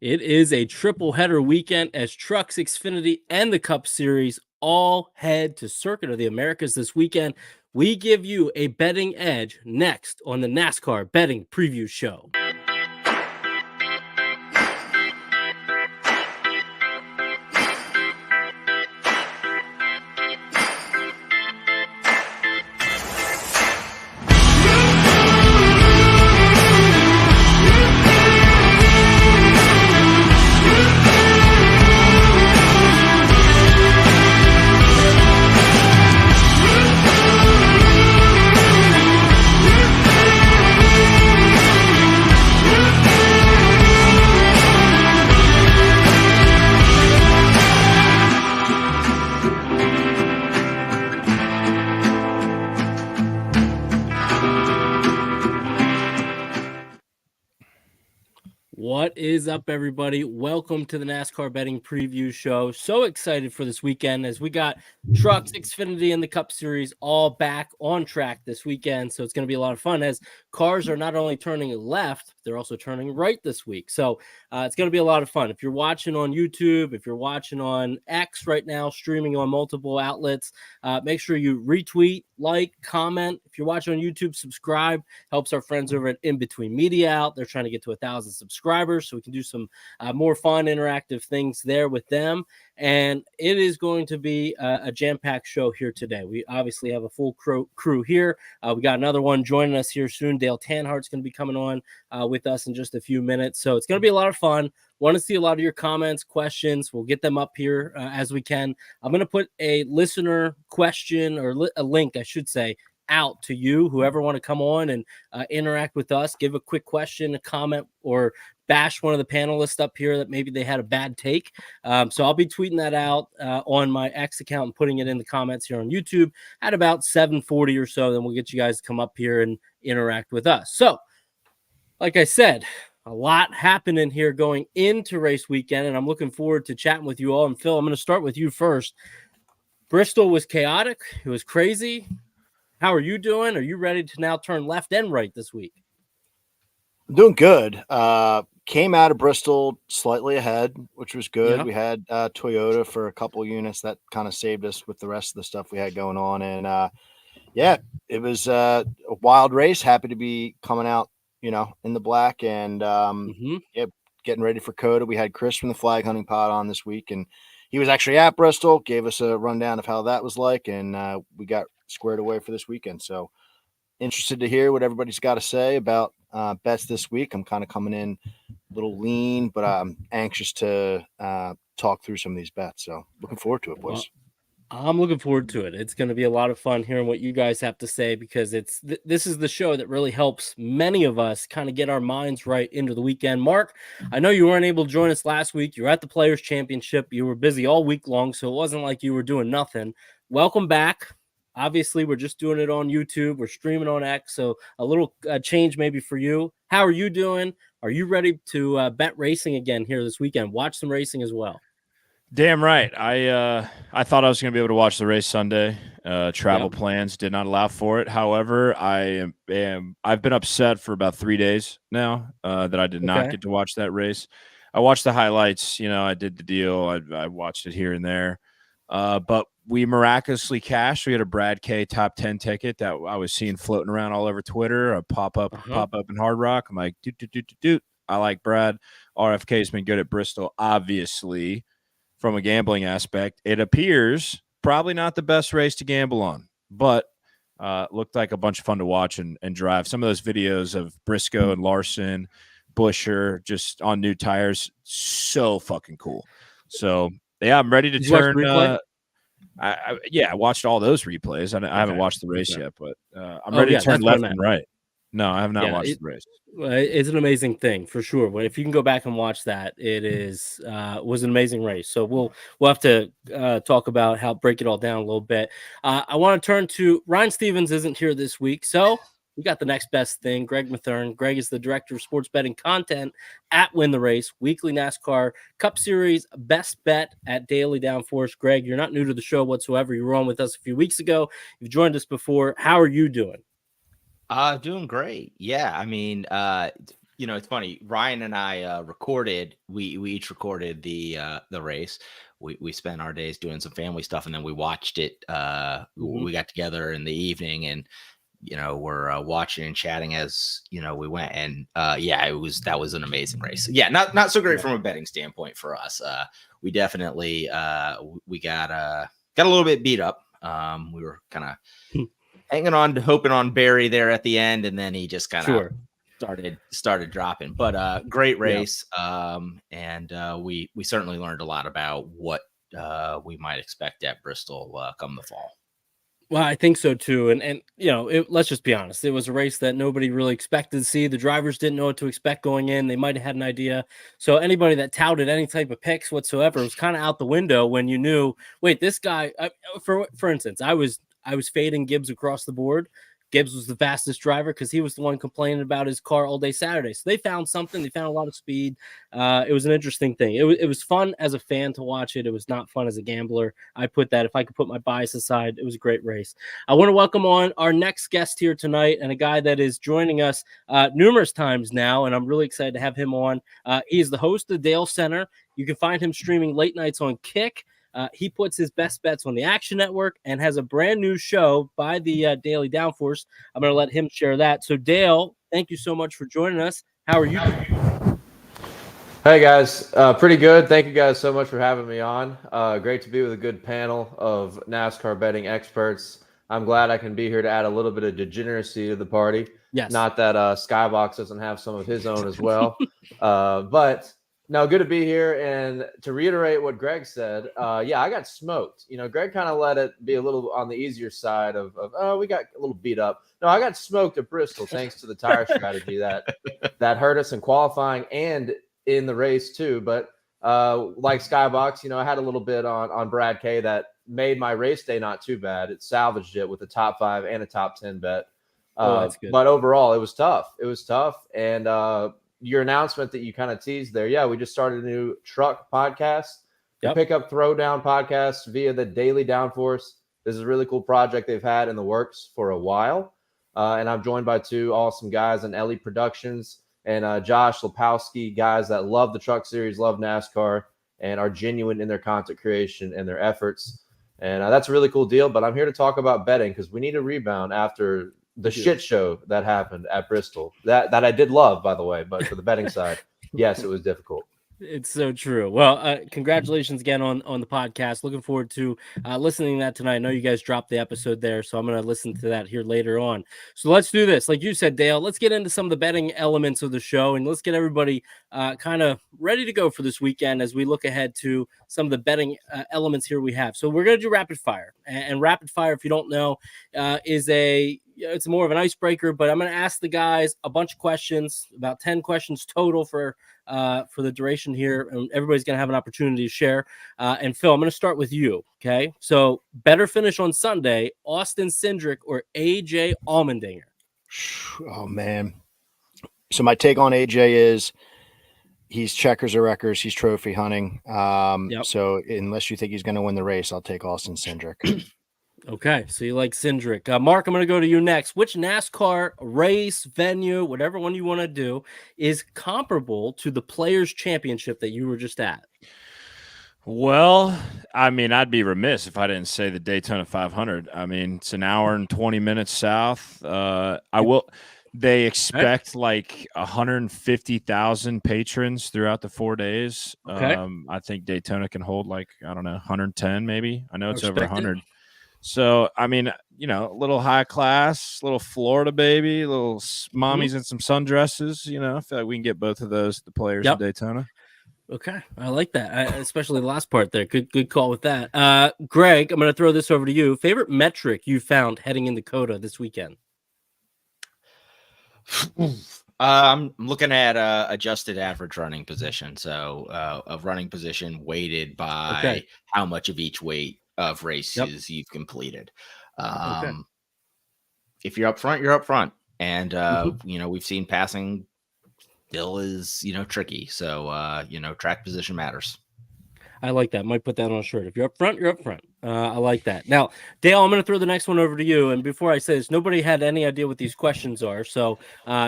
It is a triple header weekend as Trucks, Xfinity, and the Cup Series all head to Circuit of the Americas this weekend. We give you a betting edge next on the NASCAR Betting Preview Show. What is up, everybody? Welcome to the NASCAR Betting Preview Show. So excited for this weekend as we got Trucks, Xfinity, and the Cup Series all back on track this weekend. So it's going to be a lot of fun as cars are not only turning left, they're also turning right this week. So it's going to be a lot of fun. If you're watching on YouTube, if you're watching on X right now, streaming on multiple outlets, make sure you retweet, like, comment. If you're watching on YouTube, subscribe. Helps our friends over at In Between Media out. They're trying to get to 1,000 subscribers so we can do some more fun, interactive things there with them. And it is going to be a jam-packed show here today. We obviously have a full crew here. We got another one joining us here soon. Dale Tanhart's going to be coming on with us in just a few minutes. So it's going to be a lot of fun. Want to see a lot of your comments, questions. We'll get them up here as we can. I'm going to put a listener question or a link, I should say, out to you, whoever want to come on and interact with us, give a quick question, a comment, or bash one of the panelists up here that maybe they had a bad take. So I'll be tweeting that out on my X account and putting it in the comments here on YouTube at about 7:40 or so. Then we'll get you guys to come up here and interact with us. So, like I said, a lot happening here going into race weekend, and I'm looking forward to chatting with you all. And Phil, I'm going to start with you first. Bristol was chaotic. It was crazy. How are you doing? Are you ready to now turn left and right this week? I'm doing good. Came out of Bristol slightly ahead, which was good. Yeah. We had Toyota for a couple of units that kind of saved us with the rest of the stuff we had going on. And yeah, it was a wild race. Happy to be coming out, in the black and yeah, getting ready for COTA. We had Chris from the Flag Hunting Pod on this week, and he was actually at Bristol, gave us a rundown of how that was like, and we got squared away for this weekend. So interested to hear what everybody's got to say about bets this week. I'm kind of coming in a little lean, but I'm anxious to talk through some of these bets. So looking forward to it, boys. Well, I'm looking forward to it. It's going to be a lot of fun hearing what you guys have to say because this is the show that really helps many of us kind of get our minds right into the weekend. Mark, I know you weren't able to join us last week. You were at the Players Championship. You were busy all week long, so it wasn't like you were doing nothing. Welcome back. Obviously, we're just doing it on YouTube. We're streaming on X, so a little change maybe for you. How are you doing? Are you ready to bet racing again here this weekend? Watch some racing as well. Damn right. I thought I was going to be able to watch the race Sunday. Travel plans did not allow for it. However, I've been upset for about 3 days now that I did not get to watch that race. I watched the highlights. I did the deal. I watched it here and there. But we miraculously cashed. We had a Brad K top 10 ticket that I was seeing floating around all over Twitter. A pop up in Hard Rock. I'm like, doot. I like Brad. RFK has been good at Bristol, obviously. From a gambling aspect, it appears probably not the best race to gamble on, but looked like a bunch of fun to watch and drive. Some of those videos of Briscoe and Larson, Busher just on new tires, so fucking cool. So yeah, I'm ready to turn. I watched all those replays. I haven't watched the race yet, but I'm ready to turn left and right. No, I have not watched the race. It's an amazing thing for sure. But if you can go back and watch that, it is was an amazing race. So we'll have to talk about break it all down a little bit. I want to turn to Ryan Stevens isn't here this week, so we got the next best thing. Greg Mathern. Greg is the director of sports betting content at Win the Race, weekly NASCAR Cup Series best bet at Daily Downforce. Greg, you're not new to the show whatsoever. You were on with us a few weeks ago. You've joined us before. How are you doing? Doing great. Yeah. I mean, it's funny. Ryan and I recorded. We each recorded the race. We spent our days doing some family stuff, and then we watched it. We got together in the evening, and we're watching and chatting as we went. And that was an amazing race. Yeah, not so great from a betting standpoint for us. We definitely we got a little bit beat up. We were kind of hanging on, hoping on Barry there at the end, and then he just kind of started dropping. But great race. And we certainly learned a lot about what we might expect at Bristol come the fall. Well, I think so too. And let's just be honest. It was a race that nobody really expected to see. The drivers didn't know what to expect going in. They might have had an idea. So anybody that touted any type of picks whatsoever was kind of out the window when you knew, wait, this guy, for instance, I was fading Gibbs across the board. Gibbs was the fastest driver because he was the one complaining about his car all day Saturday. So they found something. They found a lot of speed. It was an interesting thing. It was fun as a fan to watch it. It was not fun as a gambler. I put that, if I could put my bias aside, it was a great race. I want to welcome on our next guest here tonight, and a guy that is joining us numerous times now, and I'm really excited to have him on. He is the host of Dale Center. You can find him streaming late nights on Kick. He puts his best bets on the Action Network and has a brand new show by the Daily Downforce. I'm going to let him share that. So, Dale, thank you so much for joining us. How are you doing? Hey, guys. Pretty good. Thank you guys so much for having me on. Great to be with a good panel of NASCAR betting experts. I'm glad I can be here to add a little bit of degeneracy to the party. Yes. Not that Skybox doesn't have some of his own as well. But no, good to be here. And to reiterate what Greg said, I got smoked. Greg kind of let it be a little on the easier side of we got a little beat up. No, I got smoked at Bristol thanks to the tire strategy that hurt us in qualifying and in the race too. But like Skybox, I had a little bit on Brad K that made my race day not too bad. It salvaged it with a top 5 and a top 10 bet. That's good. But overall, it was tough. And your announcement that you kind of teased there. Yeah, we just started a new truck podcast, the Pickup Throwdown podcast via the Daily Downforce. This is a really cool project they've had in the works for a while. And I'm joined by 2 awesome guys in Ellie Productions and Josh Lepowski, guys that love the truck series, love NASCAR, and are genuine in their content creation and their efforts. And that's a really cool deal. But I'm here to talk about betting because we need a rebound after the shit show that happened at Bristol that I did love, by the way, but for the betting side, yes, it was difficult. It's so true. Well, congratulations again on the podcast. Looking forward to listening to that tonight. I know you guys dropped the episode there, so I'm going to listen to that here later on. So let's do this. Like you said, Dale, let's get into some of the betting elements of the show, and let's get everybody kind of ready to go for this weekend as we look ahead to some of the betting elements here we have. So we're going to do rapid fire, and rapid fire, if you don't know, it's more of an icebreaker, but I'm going to ask the guys a bunch of questions, about 10 questions total for the duration here, and everybody's going to have an opportunity to share. And Phil, I'm going to start with you. Okay. So better finish on Sunday, Austin Cindric or AJ Allmendinger? Oh man. So my take on AJ is he's checkers or wreckers. He's trophy hunting. So unless you think he's going to win the race, I'll take Austin Cindric. Okay, so you like Cindric. Mark, I'm going to go to you next. Which NASCAR race, venue, whatever one you want to do, is comparable to the Players' Championship that you were just at? Well, I mean, I'd be remiss if I didn't say the Daytona 500. I mean, it's an hour and 20 minutes south. They expect like 150,000 patrons throughout the 4 days. Okay. I think Daytona can hold 110 maybe. I know it's over 100. So, I mean, a little high class, little Florida baby, little mommies in some sundresses, I feel like we can get both of those, the Players in Daytona. Okay. I like that. Especially the last part there. Good call with that. Greg, I'm going to throw this over to you. Favorite metric you found heading into COTA this weekend? I'm looking at adjusted average running position. So a running position weighted by how much of each weight of races you've completed. If you're up front, you're up front. And, we've seen passing still is, tricky. So, track position matters. I like that. Might put that on a shirt. If you're up front, you're up front. I like that. Now, Dale, I'm going to throw the next one over to you. And before I say this, nobody had any idea what these questions are. So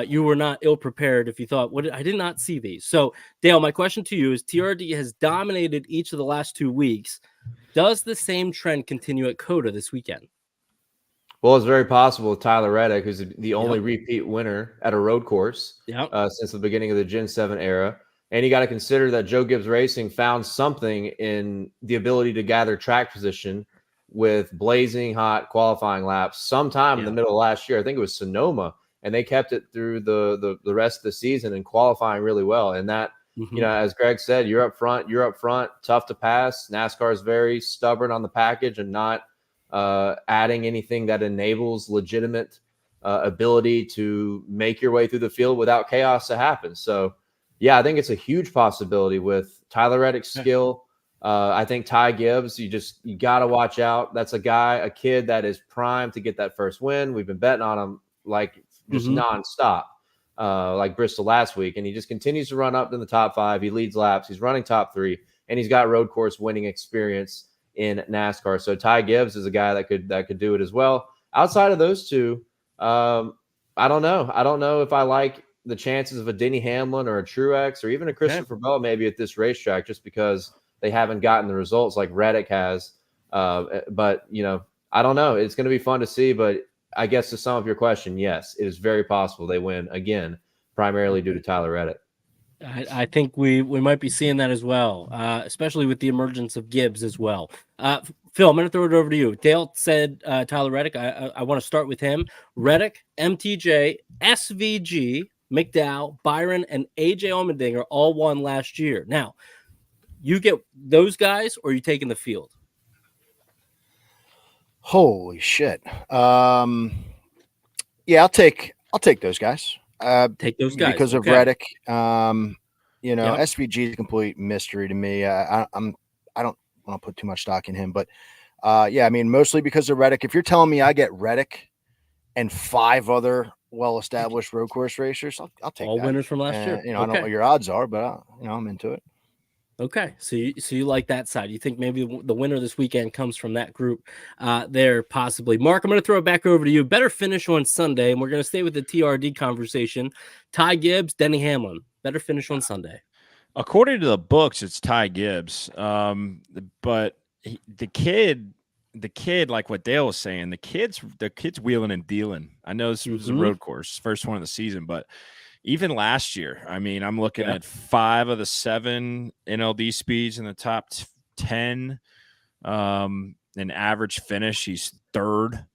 you were not ill prepared if you thought, I did not see these. So, Dale, my question to you is TRD has dominated each of the last 2 weeks. Does the same trend continue at COTA this weekend? Well, it's very possible with Tyler Reddick, who's the only repeat winner at a road course since the beginning of the Gen 7 era. And you got to consider that Joe Gibbs Racing found something in the ability to gather track position with blazing hot qualifying laps sometime in the middle of last year. I think it was Sonoma, and they kept it through the rest of the season and qualifying really well. And that, you know, as Greg said, you're up front, tough to pass. NASCAR is very stubborn on the package and not adding anything that enables legitimate ability to make your way through the field without chaos to happen. So, yeah, I think it's a huge possibility with Tyler Reddick's skill. I think Ty Gibbs, you got to watch out. That's a kid that is primed to get that first win. We've been betting on him like just nonstop, like Bristol last week. And he just continues to run up in the top 5. He leads laps. He's running top 3, and he's got road course winning experience in NASCAR. So Ty Gibbs is a guy that could do it as well. Outside of those two, I don't know. I don't know if I like the chances of a Denny Hamlin or a Truex or even a Christopher Bell maybe at this racetrack, just because they haven't gotten the results like Reddick has. But, you know, I don't know. It's going to be fun to see. But I guess to sum up your question, yes, it is very possible they win again, primarily due to Tyler Reddick. I think we might be seeing that as well, especially with the emergence of Gibbs as well. Phil, I'm going to throw it over to you. Dale said Tyler Reddick. I want to start with him. Reddick, MTJ, SVG, McDowell, Byron, and AJ Allmendinger all won last year. Now, you get those guys, or are you taking the field? Holy shit! Yeah, I'll take those guys. Take those guys because of Reddick. You know, SVG is a complete mystery to me. I don't want to put too much stock in him, but yeah, I mean, mostly because of Reddick. If you're telling me I get Reddick and 5 other well-established road course racers, I'll take all that. winners from last year. You know, I don't know what your odds are, but you know, I'm into it. Okay, so you like that side. You think maybe the winner this weekend comes from that group there, possibly. Mark, I'm going to throw it back over to you. Better finish on Sunday, and we're going to stay with the TRD conversation. Ty Gibbs, Denny Hamlin. Better finish on Sunday. According to the books, it's Ty Gibbs. But the kid, like what Dale was saying, the kid's wheeling and dealing. I know this was a road course, first one of the season, but even last year, I mean, I'm looking at 5 of the 7 NLD speeds in the top 10. An average finish, he's 3rd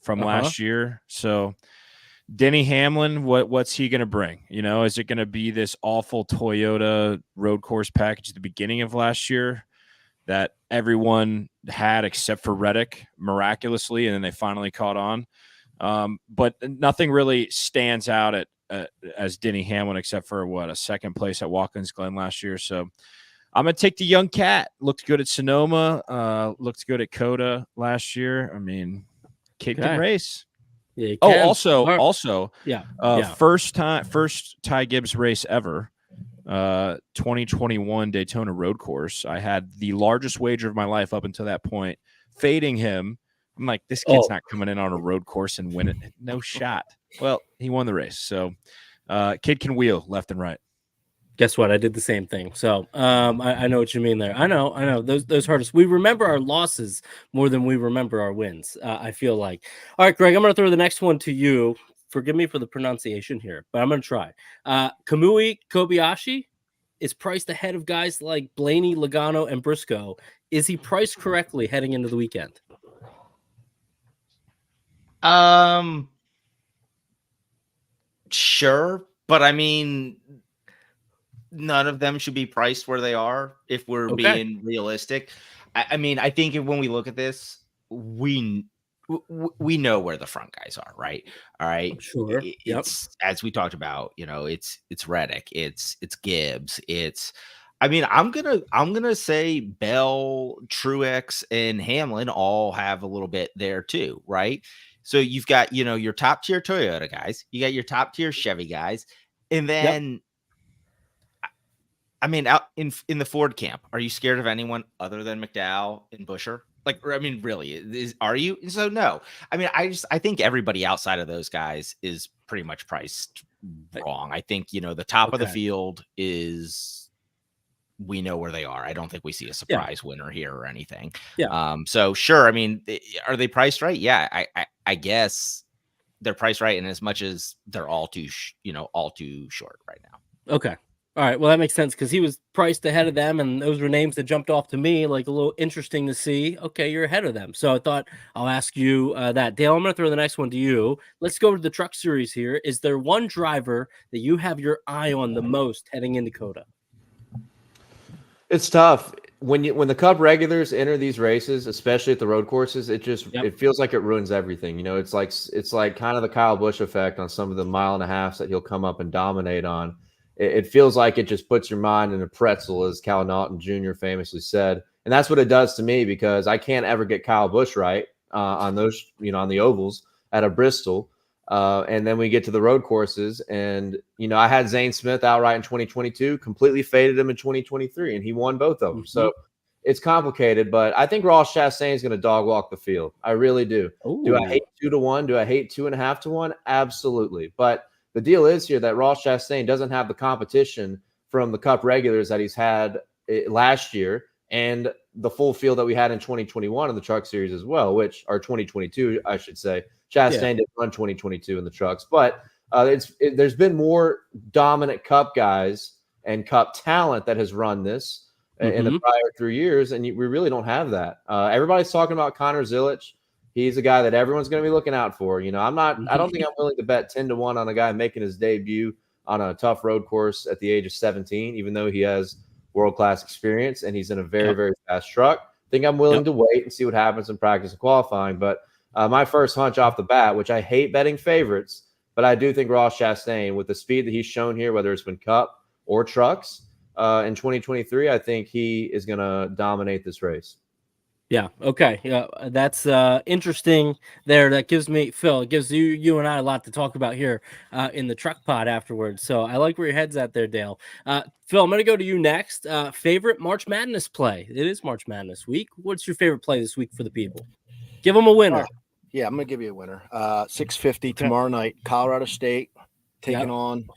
from last year. So Denny Hamlin, what's he going to bring? You know, is it going to be this awful Toyota road course package at the beginning of last year that everyone had except for Reddick miraculously, and then they finally caught on? But nothing really stands out as Denny Hamlin, except for a second place at Watkins Glen last year. So I'm going to take the young cat. Looked good at Sonoma. Looked good at COTA last year. I mean, kid can race. Yeah, also, first Ty Gibbs race ever, 2021 Daytona road course. I had the largest wager of my life up until that point, fading him. I'm like, this kid's not coming in on a road course and win it. No shot. Well, he won the race. So kid can wheel left and right. Guess what? I did the same thing. So I know what you mean there. I know. Those hurt us. We remember our losses more than we remember our wins, I feel like. All right, Greg, I'm going to throw the next one to you. Forgive me for the pronunciation here, but I'm going to try. Kamui Kobayashi is priced ahead of guys like Blaney, Logano, and Briscoe. Is he priced correctly heading into the weekend? Sure, but I mean, none of them should be priced where they are if we're being realistic. I mean, I think when we look at this, we know where the front guys are, right? All right. Sure. It's as we talked about, you know, it's Reddick, it's Gibbs, I mean, I'm gonna say Bell, Truex, and Hamlin all have a little bit there too, right? So you've got, you know, your top tier Toyota guys, you got your top tier Chevy guys, and then I mean, out in the Ford camp, are you scared of anyone other than McDowell and Busher? Like, I mean, really, are you? So no. I mean, I think everybody outside of those guys is pretty much priced wrong. I think, the top of the field is, we know where they are. I don't think we see a surprise winner here or anything. Yeah. So sure. I mean, are they priced right? Yeah. I guess they're priced right, in as much as they're all too short right now. Okay. All right. Well, that makes sense because he was priced ahead of them, and those were names that jumped off to me, like a little interesting to see. Okay, you're ahead of them. So I thought I'll ask you that. Dale, I'm going to throw the next one to you. Let's go to the truck series here. Is there one driver that you have your eye on the most heading into COTA? It's tough. When the Cup regulars enter these races, especially at the road courses, it feels like it ruins everything. It's like kind of the Kyle Busch effect on some of the 1.5 miles that he'll come up and dominate on. It feels like it just puts your mind in a pretzel, as Cal Naughton Jr. famously said. And that's what it does to me, because I can't ever get Kyle Busch right on those, on the ovals at a Bristol. And then we get to the road courses, and, I had Zane Smith outright in 2022, completely faded him in 2023, and he won both of them. Mm-hmm. So it's complicated, but I think Ross Chastain is going to dog walk the field. I really do. Ooh. Do I hate 2-1? Do I hate 2.5-1? Absolutely. But the deal is here that Ross Chastain doesn't have the competition from the Cup regulars that he's had last year, and the full field that we had in 2021 in the Truck Series as well, or 2022, I should say. Chastain didn't run 2022 in the trucks, but there's been more dominant Cup guys and Cup talent that has run this in the prior 3 years, and we really don't have that. Everybody's talking about Connor Zilic. He's a guy that everyone's going to be looking out for. I don't think I'm willing to bet 10-1 on a guy making his debut on a tough road course at the age of 17, even though he has world-class experience and he's in a very, very fast truck. I think I'm willing to wait and see what happens in practice and qualifying. But my first hunch off the bat, which I hate betting favorites, but I do think Ross Chastain, with the speed that he's shown here, whether it's been Cup or trucks in 2023, I think he is going to dominate this race. Yeah. Okay. Yeah, that's interesting there. That gives me, Phil, it gives you and I a lot to talk about here in the truck pod afterwards. So I like where your head's at there, Dale. Phil, I'm going to go to you next. Favorite March Madness play? It is March Madness week. What's your favorite play this week for the people? Give them a winner. Yeah, I'm going to give you a winner. 6:50 tomorrow night, Colorado State taking on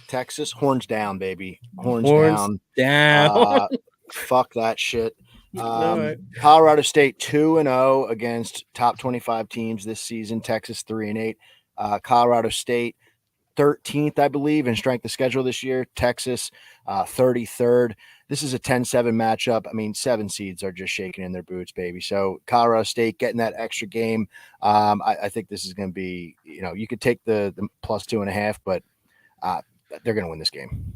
Texas. Horns down, baby. Horns down. Fuck that shit. Colorado State 2-0 against top 25 teams this season. Texas 3-8. Colorado State 13th, I believe, in strength of schedule this year. Texas 33rd. This is a 10-7 matchup. I mean, 7 seeds are just shaking in their boots, baby. So Colorado State getting that extra game. I think this is going to be, you could take the plus 2.5, but they're going to win this game.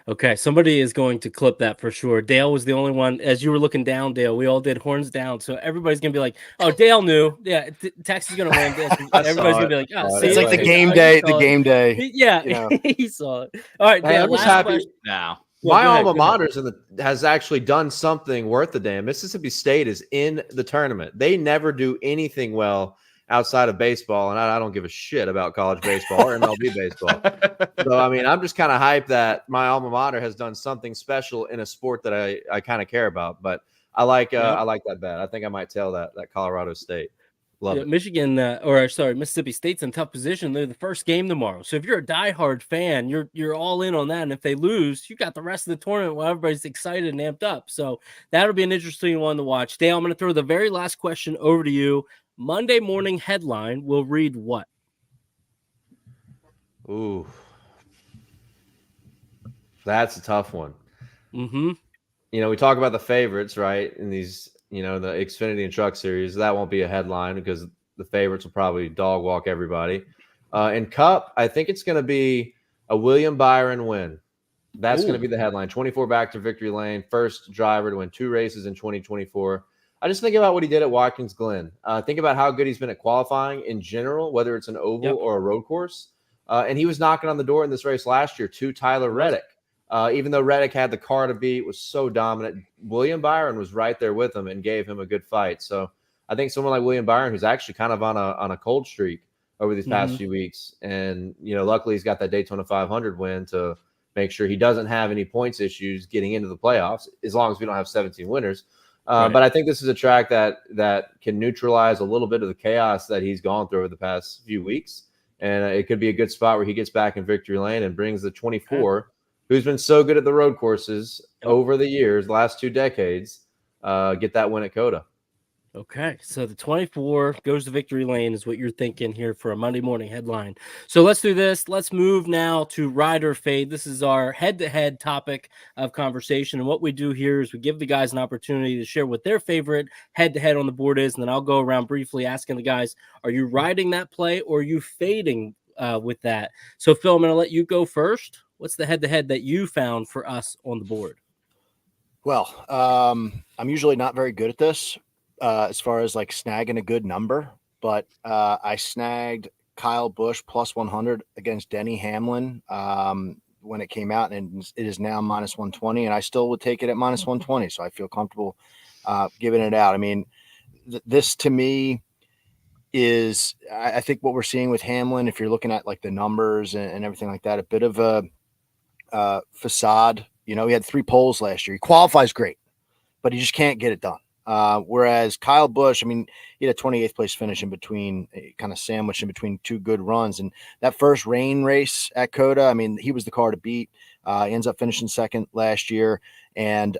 Okay, somebody is going to clip that for sure. Dale was the only one. As you were looking down, Dale, we all did horns down. So everybody's going to be like, oh, Dale knew. Yeah, Texas is going to win this. Everybody's going to be like, oh, it's like the game day. The game day. Yeah, he saw it. All right, Dale, I'm just happy now. My alma mater has actually done something worth a damn. Mississippi State is in the tournament. They never do anything well outside of baseball, and I don't give a shit about college baseball or MLB baseball. So, I mean, I'm just kind of hyped that my alma mater has done something special in a sport that I kind of care about. But I like that bet. I think I might tail that Colorado State. Love it. Michigan, Mississippi State's in tough position. They're the first game tomorrow. So if you're a diehard fan, you're all in on that. And if they lose, you got the rest of the tournament where everybody's excited and amped up. So that'll be an interesting one to watch. Dale, I'm going to throw the very last question over to you. Monday morning headline will read what? Ooh, that's a tough one. Mm-hmm. We talk about the favorites, right? In these, the Xfinity and Truck Series, that won't be a headline because the favorites will probably dog walk everybody. In Cup, I think it's going to be a William Byron win. That's going to be the headline. 24 back to victory lane, first driver to win 2 races in 2024. I just think about what he did at Watkins Glen. Think about how good he's been at qualifying in general, whether it's an oval or a road course. And he was knocking on the door in this race last year to Tyler Reddick. Even though Reddick had the car to beat, was so dominant, William Byron was right there with him and gave him a good fight. So I think someone like William Byron, who's actually kind of on a cold streak over these past few weeks, and luckily he's got that Daytona 500 win to make sure he doesn't have any points issues getting into the playoffs, as long as we don't have 17 winners. Right. But I think this is a track that can neutralize a little bit of the chaos that he's gone through over the past few weeks. And it could be a good spot where he gets back in victory lane and brings the 24, who's been so good at the road courses over the years, last 2 decades, get that win at COTA. Okay, so the 24 goes to victory lane is what you're thinking here for a Monday morning headline. So let's do this. Let's move now to ride or fade. This is our head-to-head topic of conversation. And what we do here is we give the guys an opportunity to share what their favorite head-to-head on the board is. And then I'll go around briefly asking the guys, are you riding that play or are you fading with that? So Phil, I'm going to let you go first. What's the head-to-head that you found for us on the board? Well, I'm usually not very good at this. As far as like snagging a good number, but I snagged Kyle Busch plus 100 against Denny Hamlin when it came out, and it is now minus 120, and I still would take it at minus 120, so I feel comfortable giving it out. I mean, this to me is, I think what we're seeing with Hamlin, if you're looking at like the numbers and everything like that, a bit of a facade. You know, he had 3 poles last year. He qualifies great, but he just can't get it done. Whereas Kyle Busch, I mean, he had a 28th place finish in between, kind of sandwiched in between 2 good runs. And that first rain race at COTA, I mean, he was the car to beat. He ends up finishing second last year. And,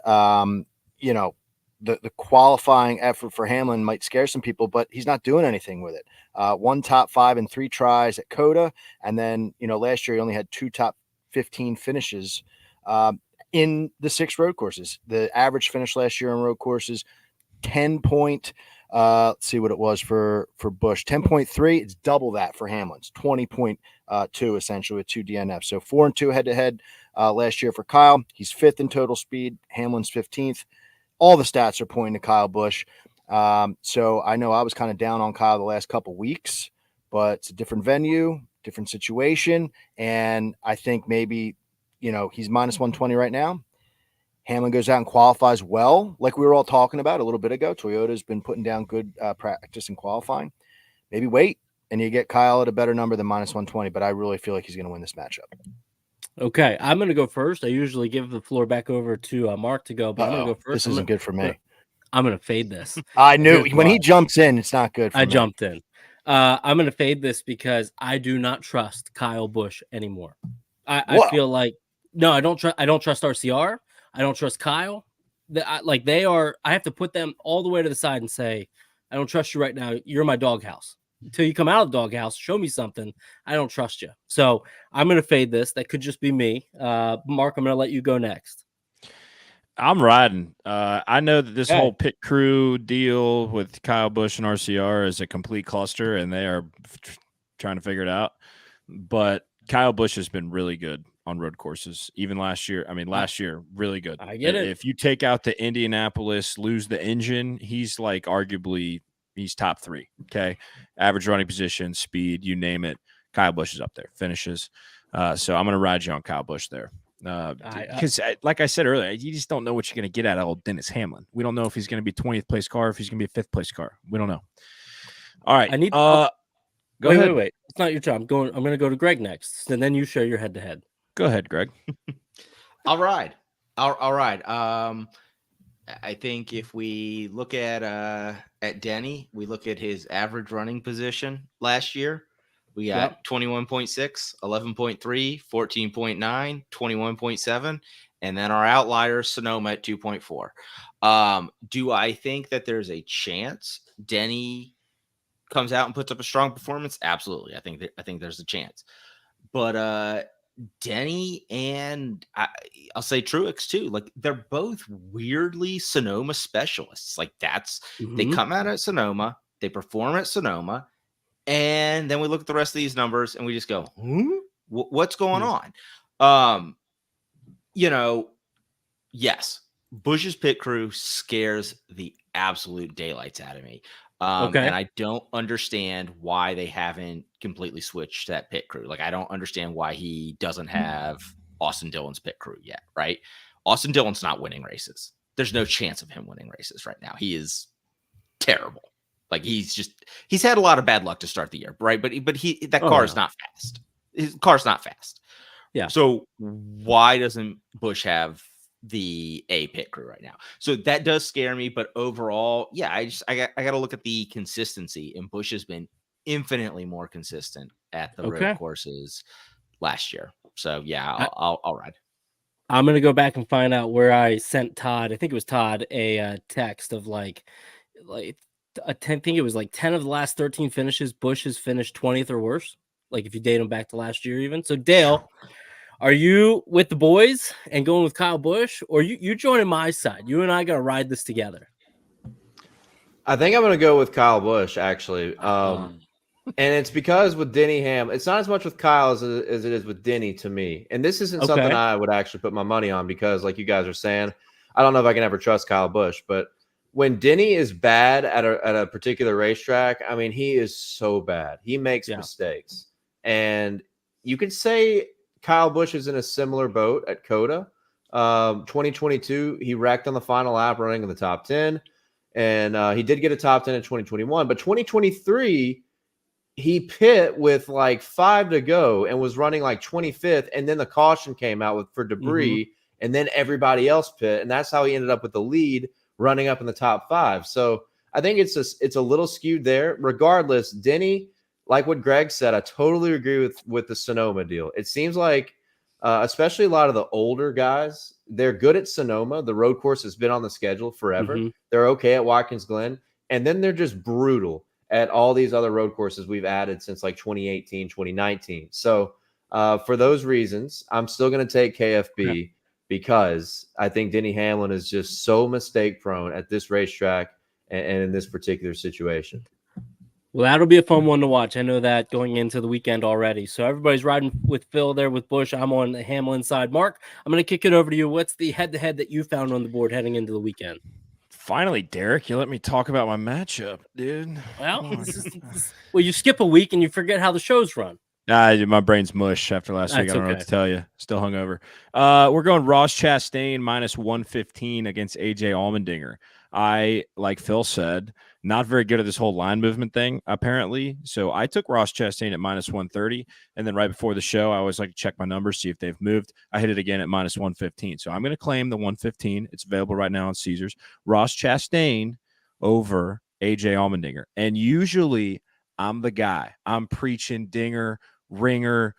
you know, the qualifying effort for Hamlin might scare some people, but he's not doing anything with it. 1 top 5 in 3 tries at COTA. And then, you know, last year he only had 2 top 15 finishes in the 6 road courses. The average finish last year on road courses, 10 point, let's see what it was for Busch, 10.3. It's double that for Hamlin's 20.2 essentially with 2 DNFs. So 4-2 head to head last year for Kyle. He's 5th in total speed. Hamlin's 15th. All the stats are pointing to Kyle Busch. So I know I was kind of down on Kyle the last couple weeks, but it's a different venue, different situation. And I think maybe, you know, he's minus 120 right now. Hamlin goes out and qualifies well, like we were all talking about a little bit ago. Toyota's been putting down good practice in qualifying. Maybe wait, and you get Kyle at a better number than minus 120, but I really feel like he's going to win this matchup. Okay, I'm going to go first. I usually give the floor back over to Mark to go, but I'm going to go first. This isn't good for me. I'm going to fade this. I knew when he jumps in, it's not good for me. I jumped in. I'm going to fade this because I do not trust Kyle Busch anymore. I feel like, no, I don't trust RCR. I don't trust Kyle. I have to put them all the way to the side and say, I don't trust you right now. You're my doghouse. Until you come out of the doghouse, show me something. I don't trust you. So I'm going to fade this. That could just be me. Mark, I'm going to let you go next. I'm riding. I know that this whole pit crew deal with Kyle Busch and RCR is a complete cluster, and they are trying to figure it out. But Kyle Busch has been really good on road courses, even last year. I mean, last year, really good. I get it. If you take out the Indianapolis, lose the engine, he's like arguably he's top 3. Okay. Average running position, speed, you name it. Kyle Busch is up there, finishes. So I'm going to ride you on Kyle Busch there. Because like I said earlier, you just don't know what you're going to get out of old Dennis Hamlin. We don't know if he's going to be 20th place car, if he's going to be a 5th place car. We don't know. All right. Go ahead. Wait. It's not your turn. I'm going to go to Greg next, and then you share your head to head. Go ahead, Greg. All right. I think if we look at Denny, we look at his average running position last year. We got 21.6, 11.3, 14.9, 21.7, and then our outlier Sonoma at 2.4. Do I think that there's a chance Denny comes out and puts up a strong performance? Absolutely. I think there's a chance. But Denny and I'll say Truex too. Like they're both weirdly Sonoma specialists. Like they come out at Sonoma, they perform at Sonoma, and then we look at the rest of these numbers and we just go, what's going on? You know, yes, Busch's pit crew scares the absolute daylights out of me. And I don't understand why they haven't completely switched that pit crew. Like, I don't understand why he doesn't have Austin Dillon's pit crew yet, right? Austin Dillon's not winning races. There's no chance of him winning races right now. He is terrible. Like, he's had a lot of bad luck to start the year, right? But that car is not fast. His car's not fast, Yeah. So why doesn't Busch have the A pit crew right now? So that does scare me, but overall, yeah, I got to look at the consistency, and Busch has been infinitely more consistent at the road courses last year. So yeah, I'll ride. I'm gonna go back and find out where I sent Todd. I think it was Todd a text of like I think it was like 10 of the last 13 finishes. Busch has finished 20th or worse. Like if you date them back to last year, even. So Dale, are you with the boys and going with Kyle Busch, or you joining my side? You and I gotta ride this together. I think I'm gonna go with Kyle Busch actually. And it's because with Denny Ham, it's not as much with Kyle as it is with Denny to me. And this isn't something I would actually put my money on because, like you guys are saying, I don't know if I can ever trust Kyle Busch. But when Denny is bad at a particular racetrack, I mean, he is so bad. He makes mistakes. And you could say Kyle Busch is in a similar boat at COTA. 2022, he wrecked on the final lap running in the top 10. And he did get a top 10 in 2021. But 2023, he pit with like 5 to go and was running like 25th. And then the caution came out for debris. And then everybody else pit. And that's how he ended up with the lead running up in the top 5. So I think it's a little skewed there. Regardless, Denny, like what Greg said, I totally agree with the Sonoma deal. It seems like, especially a lot of the older guys, they're good at Sonoma. The road course has been on the schedule forever. They're okay at Watkins Glen. And then they're just brutal at all these other road courses we've added since like 2018, 2019. So for those reasons, I'm still going to take KFB because I think Denny Hamlin is just so mistake prone at this racetrack and in this particular situation. Well, that'll be a fun one to watch. I know that going into the weekend already. So everybody's riding with Phil there with Busch. I'm on the Hamlin side. Mark, I'm going to kick it over to you. What's the head-to-head that you found on the board heading into the weekend? Finally, Derek, you let me talk about my matchup, dude. Well, well, you skip a week and you forget how the shows run. My brain's mush after last week. I don't know what to tell you. Still hungover. We're going Ross Chastain minus 115 against AJ Allmendinger. I, like Phil said, not very good at this whole line movement thing, apparently. So I took Ross Chastain at minus 130. And then right before the show, I always like to check my numbers, see if they've moved. I hit it again at minus 115. So I'm going to claim the 115. It's available right now on Caesars. Ross Chastain over AJ Allmendinger. And usually I'm the guy. I'm preaching dinger, ringer,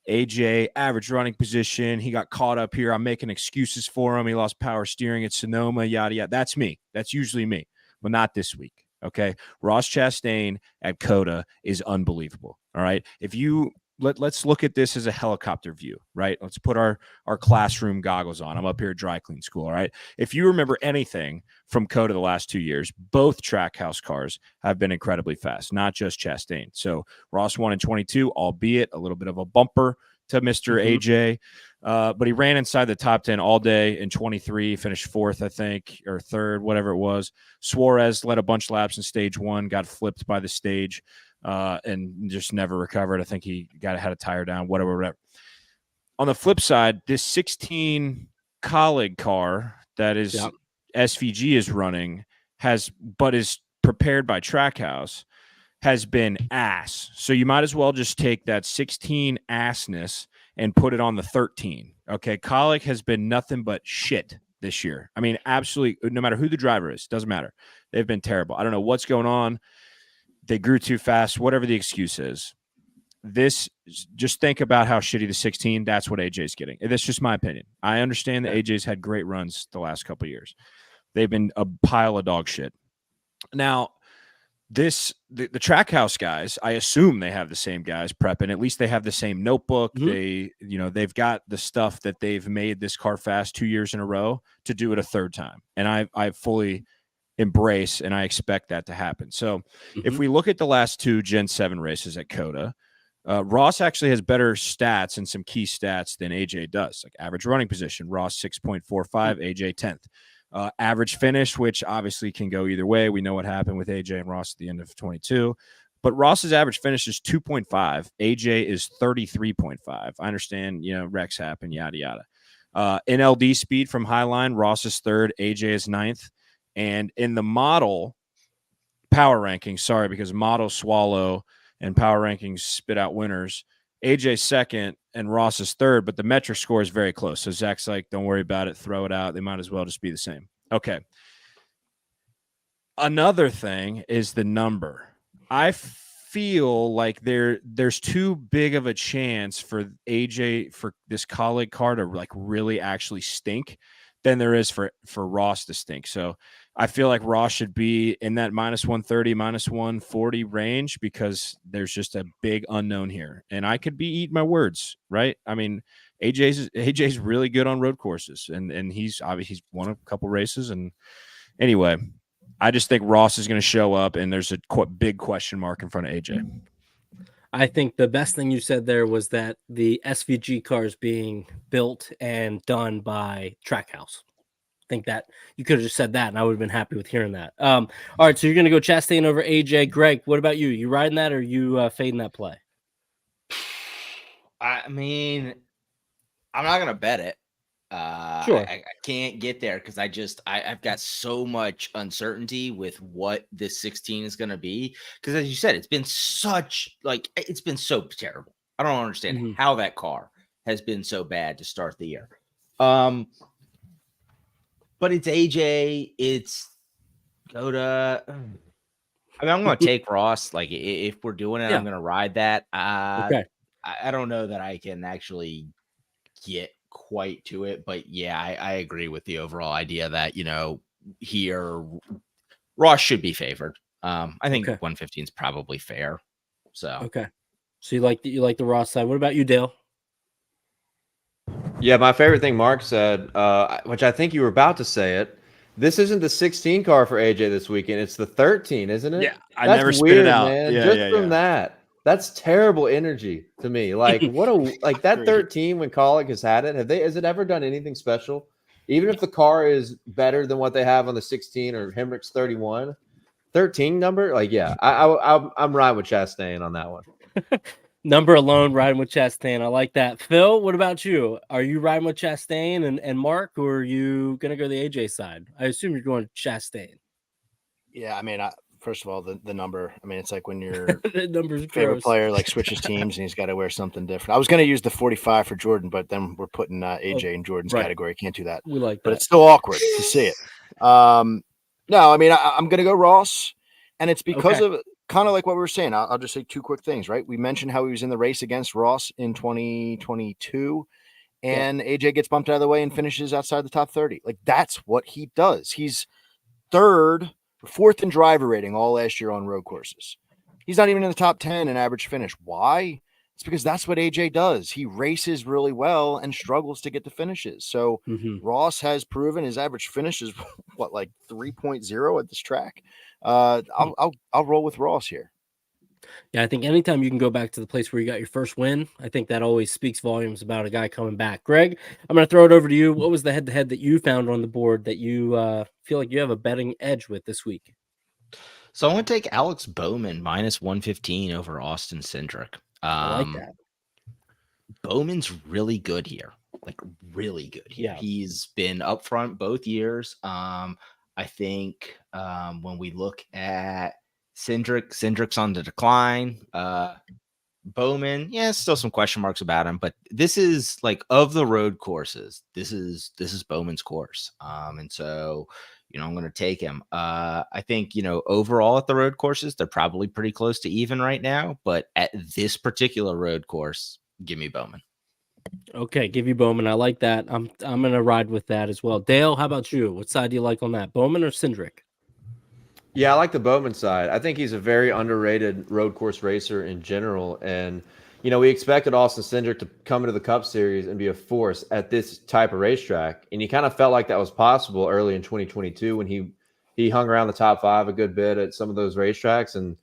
AJ, average running position. He got caught up here. I'm making excuses for him. He lost power steering at Sonoma, yada, yada. That's me. That's usually me, but not this week. Okay. Ross Chastain at COTA is unbelievable. All right. If you let's look at this as a helicopter view, right? Let's put our classroom goggles on. I'm up here at dry clean school. All right. If you remember anything from COTA the last 2 years, both Trackhouse cars have been incredibly fast, not just Chastain. So Ross won in 22, albeit a little bit of a bumper to Mr. AJ. But he ran inside the top 10 all day in 23, finished 4th, I think, or 3rd, whatever it was. Suarez led a bunch of laps in stage 1, got flipped by the stage. And just never recovered. I think he had a tire down, whatever. On the flip side, this 16 colleague car that is SVG is running but is prepared by Trackhouse has been ass. So you might as well just take that 16 assness and put it on the 13. Okay. Colleague has been nothing but shit this year. I mean, absolutely, no matter who the driver is, doesn't matter. They've been terrible. I don't know what's going on. They grew too fast, whatever the excuse is. Just think about how shitty the 16, that's what AJ's getting. That's just my opinion. I understand that AJ's had great runs the last couple of years. They've been a pile of dog shit. Now, the Trackhouse guys, I assume they have the same guys prepping. At least they have the same notebook. They've got the stuff that they've made this car fast 2 years in a row to do it a third time. And I fully embrace, and I expect that to happen. So if we look at the last 2 Gen 7 races at COTA, Ross actually has better stats and some key stats than AJ does. Like average running position, Ross 6.45, AJ 10th. Average finish, which obviously can go either way. We know what happened with AJ and Ross at the end of 22. But Ross's average finish is 2.5. AJ is 33.5. I understand, wrecks happen, yada, yada. NLD speed from Highline, Ross is 3rd, AJ is 9th. And in the model power rankings, because model swallow and power rankings spit out winners, AJ's second and Ross is third, but the metric score is very close. So Zach's like, don't worry about it. Throw it out. They might as well just be the same. Okay. Another thing is the number. I feel like there's too big of a chance for AJ, for this colleague car to like really actually stink than there is for Ross to stink. So I feel like Ross should be in that -130, -140 range because there's just a big unknown here. And I could be eating my words, right? I mean, AJ's really good on road courses, and he's won a couple races. And anyway, I just think Ross is going to show up, and there's a big question mark in front of AJ. I think the best thing you said there was that the SVG car is being built and done by Trackhouse. I think that you could have just said that, and I would have been happy with hearing that. All right, so you're going to go Chastain over AJ. Greg, what about you? You riding that, or you fading that play? I mean, I'm not going to bet it. Sure. I can't get there because I've got so much uncertainty with what this 16 is going to be. Because as you said, it's been so terrible. I don't understand how that car has been so bad to start the year. But it's AJ, it's COTA. I mean, I'm going to take Ross. Like, if we're doing it, I'm going to ride that. Okay. I don't know that I can actually get quite to it, but yeah, I agree with the overall idea that, here Ross should be favored. I think 115 is probably fair. So okay, so you like the Ross side. What about you, Dale? Yeah, my favorite thing Mark said, which I think you were about to say it. This isn't the 16 car for AJ this weekend. It's the 13, isn't it? Yeah, I never spit it out. Man. Yeah, Just from that. That's terrible energy to me. Like that 13 when Colic has had it. Has it ever done anything special? Even if the car is better than what they have on the 16 or Hemrick's 31, 13 number. Like, yeah, I'm riding with Chastain on that one. Number alone, riding with Chastain. I like that. Phil, what about you? Are you riding with Chastain and Mark, or are you gonna go the AJ side? I assume you're going Chastain. Yeah, I mean, first of all, the number. I mean, it's like when your favorite player like switches teams and he's got to wear something different. I was going to use the 45 for Jordan, but then we're putting AJ in Jordan's category. Can't do that. We like that. But it's still awkward to see it. No, I mean, I'm going to go Ross, and it's because of kind of like what we were saying. I'll just say two quick things, right? We mentioned how he was in the race against Ross in 2022, and AJ gets bumped out of the way and finishes outside the top 30. Like, that's what he does. He's fourth in driver rating all last year on road courses. He's not even in the top 10 in average finish. Why? It's because that's what AJ does. He races really well and struggles to get to finishes. So Ross has proven his average finish is like 3.0 at this track. I'll roll with Ross here. Yeah, I think anytime you can go back to the place where you got your first win, I think that always speaks volumes about a guy coming back. Greg, I'm going to throw it over to you. What was the head-to-head that you found on the board that you feel like you have a betting edge with this week? So I'm going to take Alex Bowman -115 over Austin Cindric. I like that. Bowman's really good here. Like, really good here. Yeah. He's been up front both years. I think when we look at Cindric's on the decline. Bowman, still some question marks about him, but this is like, of the road courses, this is Bowman's course. And so, I'm going to take him. I think, overall at the road courses, they're probably pretty close to even right now, but at this particular road course, give me Bowman. Okay, give you Bowman. I like that. I'm going to ride with that as well. Dale, how about you? What side do you like on that? Bowman or Cindric? Yeah, I like the Bowman side. I think he's a very underrated road course racer in general. And, we expected Austin Cindric to come into the Cup Series and be a force at this type of racetrack. And you kind of felt like that was possible early in 2022 when he hung around the top 5 a good bit at some of those racetracks. And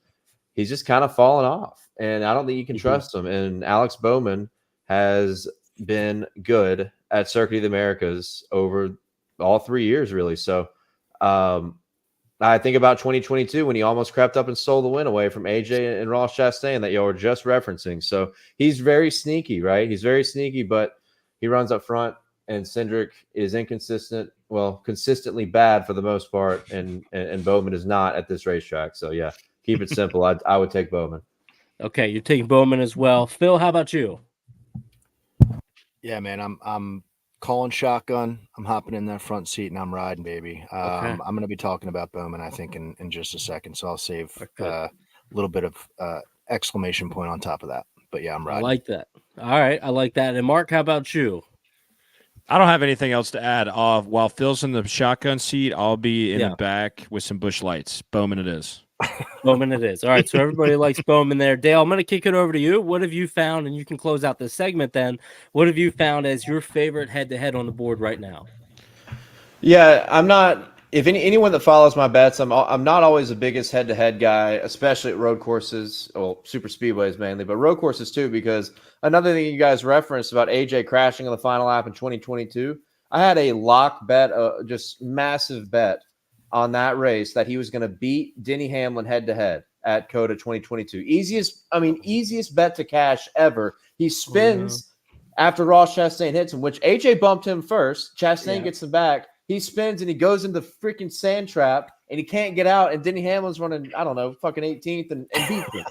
he's just kind of fallen off. And I don't think you can trust him. And Alex Bowman has been good at Circuit of the Americas over all 3 years, really. So, I think about 2022 when he almost crept up and stole the win away from AJ and Ross Chastain that y'all were just referencing. So he's very sneaky, right? He's very sneaky, but he runs up front, and Cindric is inconsistent, consistently bad for the most part, and Bowman is not at this racetrack. So, yeah, keep it simple. I would take Bowman. Okay, you're taking Bowman as well. Phil, how about you? Yeah, man, I'm calling shotgun. I'm hopping in that front seat and I'm riding, baby. I'm going to be talking about Bowman, I think, in just a second. So I'll save a little bit of exclamation point on top of that. But yeah, I'm riding. I like that. All right, I like that. And Mark, how about you? I don't have anything else to add. While Phil's in the shotgun seat, I'll be in the back with some Busch Lights. Bowman it is. Bowman it is. All right, so everybody likes Bowman there. Dale, I'm going to kick it over to you. What have you found, and you can close out this segment then, what have you found as your favorite head-to-head on the board right now? Yeah, I'm not. If anyone that follows my bets, I'm not always the biggest head-to-head guy, especially at road courses, well, super speedways mainly, but road courses too, because another thing you guys referenced about AJ crashing on the final lap in 2022, I had a lock bet, just massive bet on that race that he was going to beat Denny Hamlin head-to-head at COTA 2022. Easiest bet to cash ever. He spins after Ross Chastain hits him, which AJ bumped him first. Chastain gets him back. He spins and he goes into freaking sand trap and he can't get out. And Denny Hamlin's running, I don't know, fucking 18th and beats him.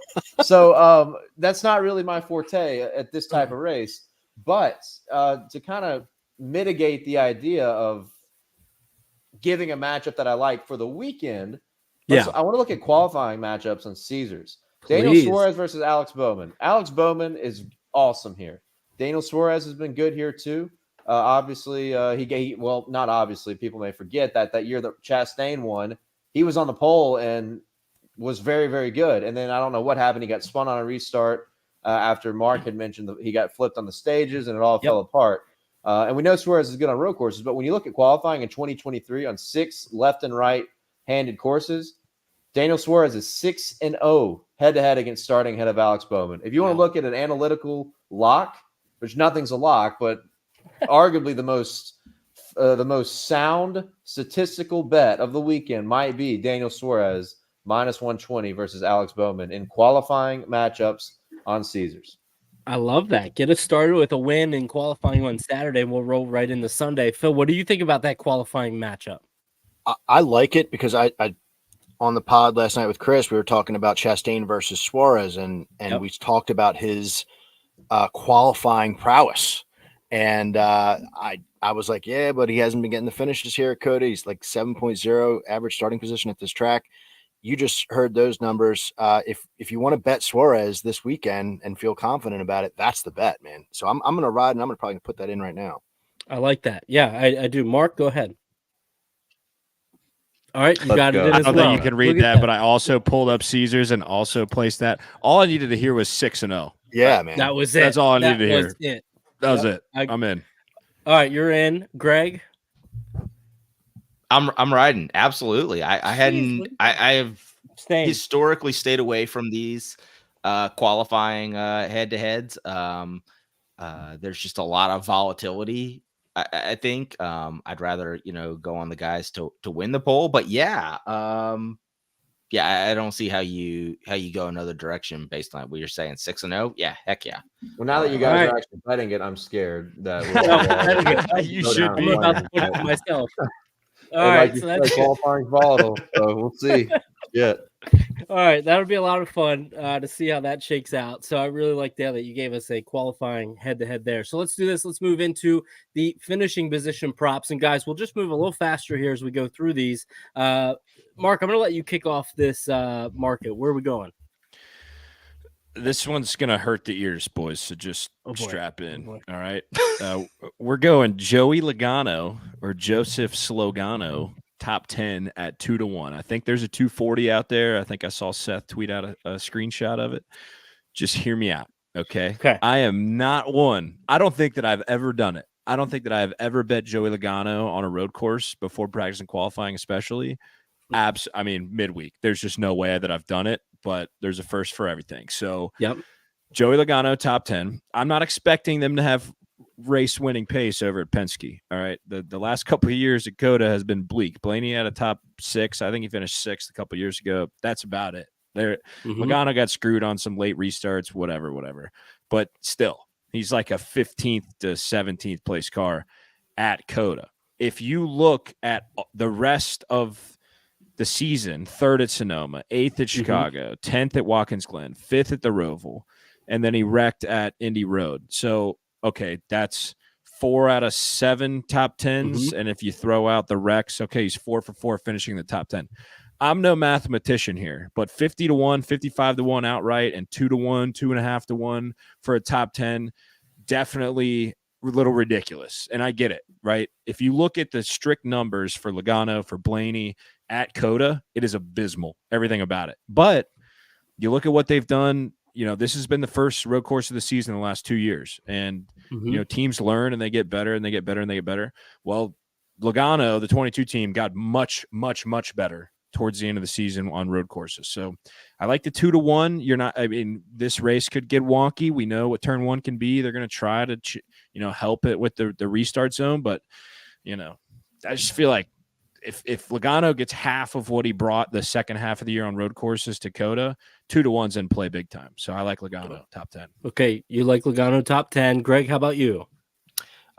So that's not really my forte at this type of race. But to kind of mitigate the idea of giving a matchup that I like for the weekend, I want to look at qualifying matchups on Caesars. Daniel Suarez versus Alex Bowman. Alex Bowman is awesome here. Daniel Suarez has been good here too. Obviously, not obviously, people may forget that year that Chastain won, he was on the pole and was very, very good. And then I don't know what happened. He got spun on a restart after Mark had mentioned that he got flipped on the stages and it all fell apart. And we know Suarez is good on road courses, but when you look at qualifying in 2023 on 6 left and right handed courses, Daniel Suarez is 6-0 head-to-head against starting ahead of Alex Bowman. If you want to look at an analytical lock, which nothing's a lock, but arguably the most sound statistical bet of the weekend might be Daniel Suarez -120 versus Alex Bowman in qualifying matchups on Caesars. I love that. Get us started with a win in qualifying on Saturday, and we'll roll right into Sunday. Phil, what do you think about that qualifying matchup? I like it because I on the pod last night with Chris, we were talking about Chastain versus Suarez, and we talked about his qualifying prowess. And I was like, yeah, but he hasn't been getting the finishes here at COTA. He's like 7.0 average starting position at this track. You just heard those numbers. If you want to bet Suarez this weekend and feel confident about it, that's the bet, man. So I'm going to ride, and I'm probably going to put that in right now. I like that. Yeah, I do. Mark, go ahead. All right, you got it in as well. I don't think you can read that, but I also pulled up Caesars and also placed that. All I needed to hear was 6-0. Yeah, man. That was it. That's all I needed to hear. It. That was it. I'm in. All right, you're in. Greg? I'm riding. Absolutely. I have historically stayed away from these qualifying head-to-heads. There's just a lot of volatility. I think I'd rather go on the guys to win the poll, but I don't see how you go another direction based on what you're saying. 6-0, yeah, heck yeah. Well, now that you guys are actually betting it, I'm scared that you should be. I'm about to put it myself. All right, so that's qualifying volatile. So we'll see. Yeah. All right, that'll be a lot of fun to see how that shakes out. So I really like Dale that you gave us a qualifying head-to-head there. So let's do this. Let's move into the finishing position props. And guys, we'll just move a little faster here as we go through these. Mark, I'm going to let you kick off this market. Where are we going? This one's going to hurt the ears, boys, so just strap in. All right? We're going Joey Logano or Joseph Slogano, top 10 at 2-1. I think there's a 240 out there. I think I saw Seth tweet out a screenshot of it. Just hear me out, okay? I am not one. I don't think that I've ever done it. I don't think that I've ever bet Joey Logano on a road course before practicing qualifying, especially. Midweek. There's just no way that I've done it, but there's a first for everything. So, Joey Logano, top 10. I'm not expecting them to have race-winning pace over at Penske. All right, the last couple of years at COTA has been bleak. Blaney had a top 6. I think he finished 6th a couple of years ago. That's about it. Logano got screwed on some late restarts, whatever. But still, he's like a 15th to 17th place car at COTA. If you look at the rest of the season, 3rd at Sonoma, 8th at Chicago, 10th at Watkins Glen, 5th at the Roval, and then he wrecked at Indy Road. So, okay, that's 4 out of 7 top 10s. And if you throw out the wrecks, okay, he's 4 for 4 finishing the top 10. I'm no mathematician here, but 50-1, 55-1 outright, and 2-1, 2.5-1 for a top 10, definitely a little ridiculous. And I get it, right? If you look at the strict numbers for Logano, for Blaney at COTA, it is abysmal, everything about it. But you look at what they've done, this has been the first road course of the season in the last 2 years. And, teams learn and they get better and they get better and they get better. Well, Logano, the 22 team, got much, much, much better towards the end of the season on road courses. So I like the 2-1. This race could get wonky. We know what turn 1 can be. They're going to try to, help it with the restart zone. But, I just feel like if Logano gets half of what he brought the second half of the year on road courses to COTA, 2-1's in play big time. So I like Logano top 10. Okay. You like Logano top 10. Greg, how about you?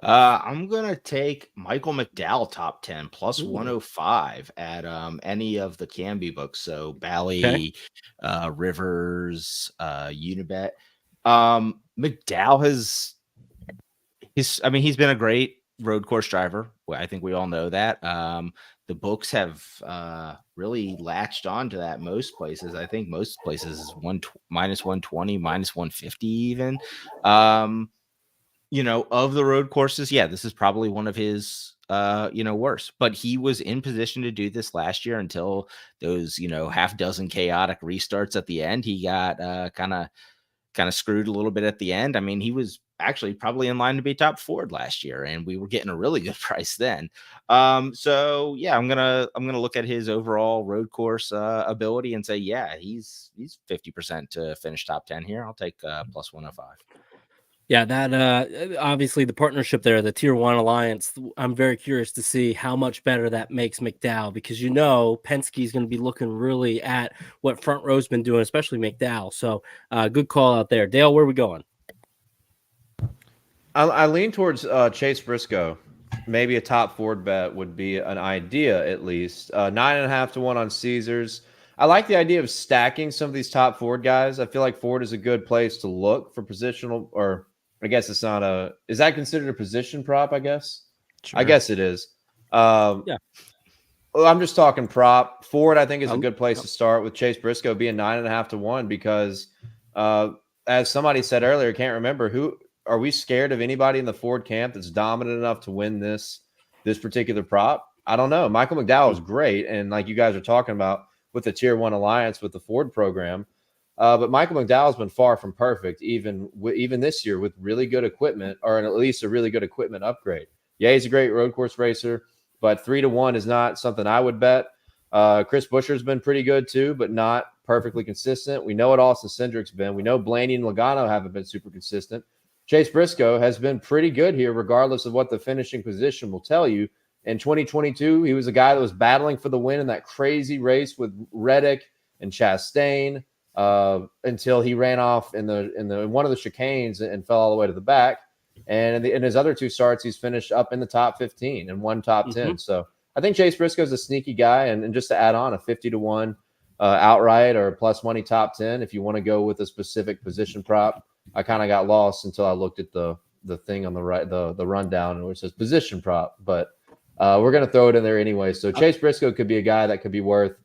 I'm gonna take Michael McDowell top 10 plus 105 at any of the Canby books. So Bally, Rivers, Unibet. McDowell he's been a great road course driver. I think we all know that. The books have really latched on to that most places. I think most places is minus 120, minus 150 even. Of the road courses, this is probably one of his, worst. But he was in position to do this last year until those, half dozen chaotic restarts at the end. He got kind of screwed a little bit at the end. I mean, he was actually probably in line to be top Ford last year, and we were getting a really good price then. I'm gonna look at his overall road course ability and say, he's 50% to finish top 10 here. I'll take plus 105. Yeah, that obviously the partnership there, the Tier 1 Alliance, I'm very curious to see how much better that makes McDowell, because Penske's going to be looking really at what Front Row's been doing, especially McDowell. So good call out there. Dale, where are we going? I lean towards Chase Briscoe. Maybe a top Ford bet would be an idea, at least. 9.5-1 on Caesars. I like the idea of stacking some of these top Ford guys. I feel like Ford is a good place to look for positional, or I guess it's not is that considered a position prop, I guess? Sure. I guess it is. I'm just talking prop. Ford, I think, is a good place to start with Chase Briscoe being 9.5-1 because, as somebody said earlier, can't remember, are we scared of anybody in the Ford camp that's dominant enough to win this particular prop? I don't know. Michael McDowell is great, and like you guys are talking about with the Tier 1 Alliance with the Ford program. But Michael McDowell's been far from perfect, even this year with really good equipment, or at least a really good equipment upgrade. Yeah, he's a great road course racer, but 3-1 is not something I would bet. Chris Buescher's been pretty good too, but not perfectly consistent. We know what Austin Cindric's been. We know Blaney and Logano haven't been super consistent. Chase Briscoe has been pretty good here, regardless of what the finishing position will tell you. In 2022, he was a guy that was battling for the win in that crazy race with Reddick and Chastain. Until he ran off in one of the chicanes and fell all the way to the back. And in his other 2 starts, he's finished up in the top 15 and one top 10. So I think Chase Briscoe's a sneaky guy. And just to add on, a 50-1 outright or plus money top 10, if you want to go with a specific position prop. I kind of got lost until I looked at the thing on the right, the rundown, where it says position prop. But we're going to throw it in there anyway. So Chase Briscoe could be a guy that could be worth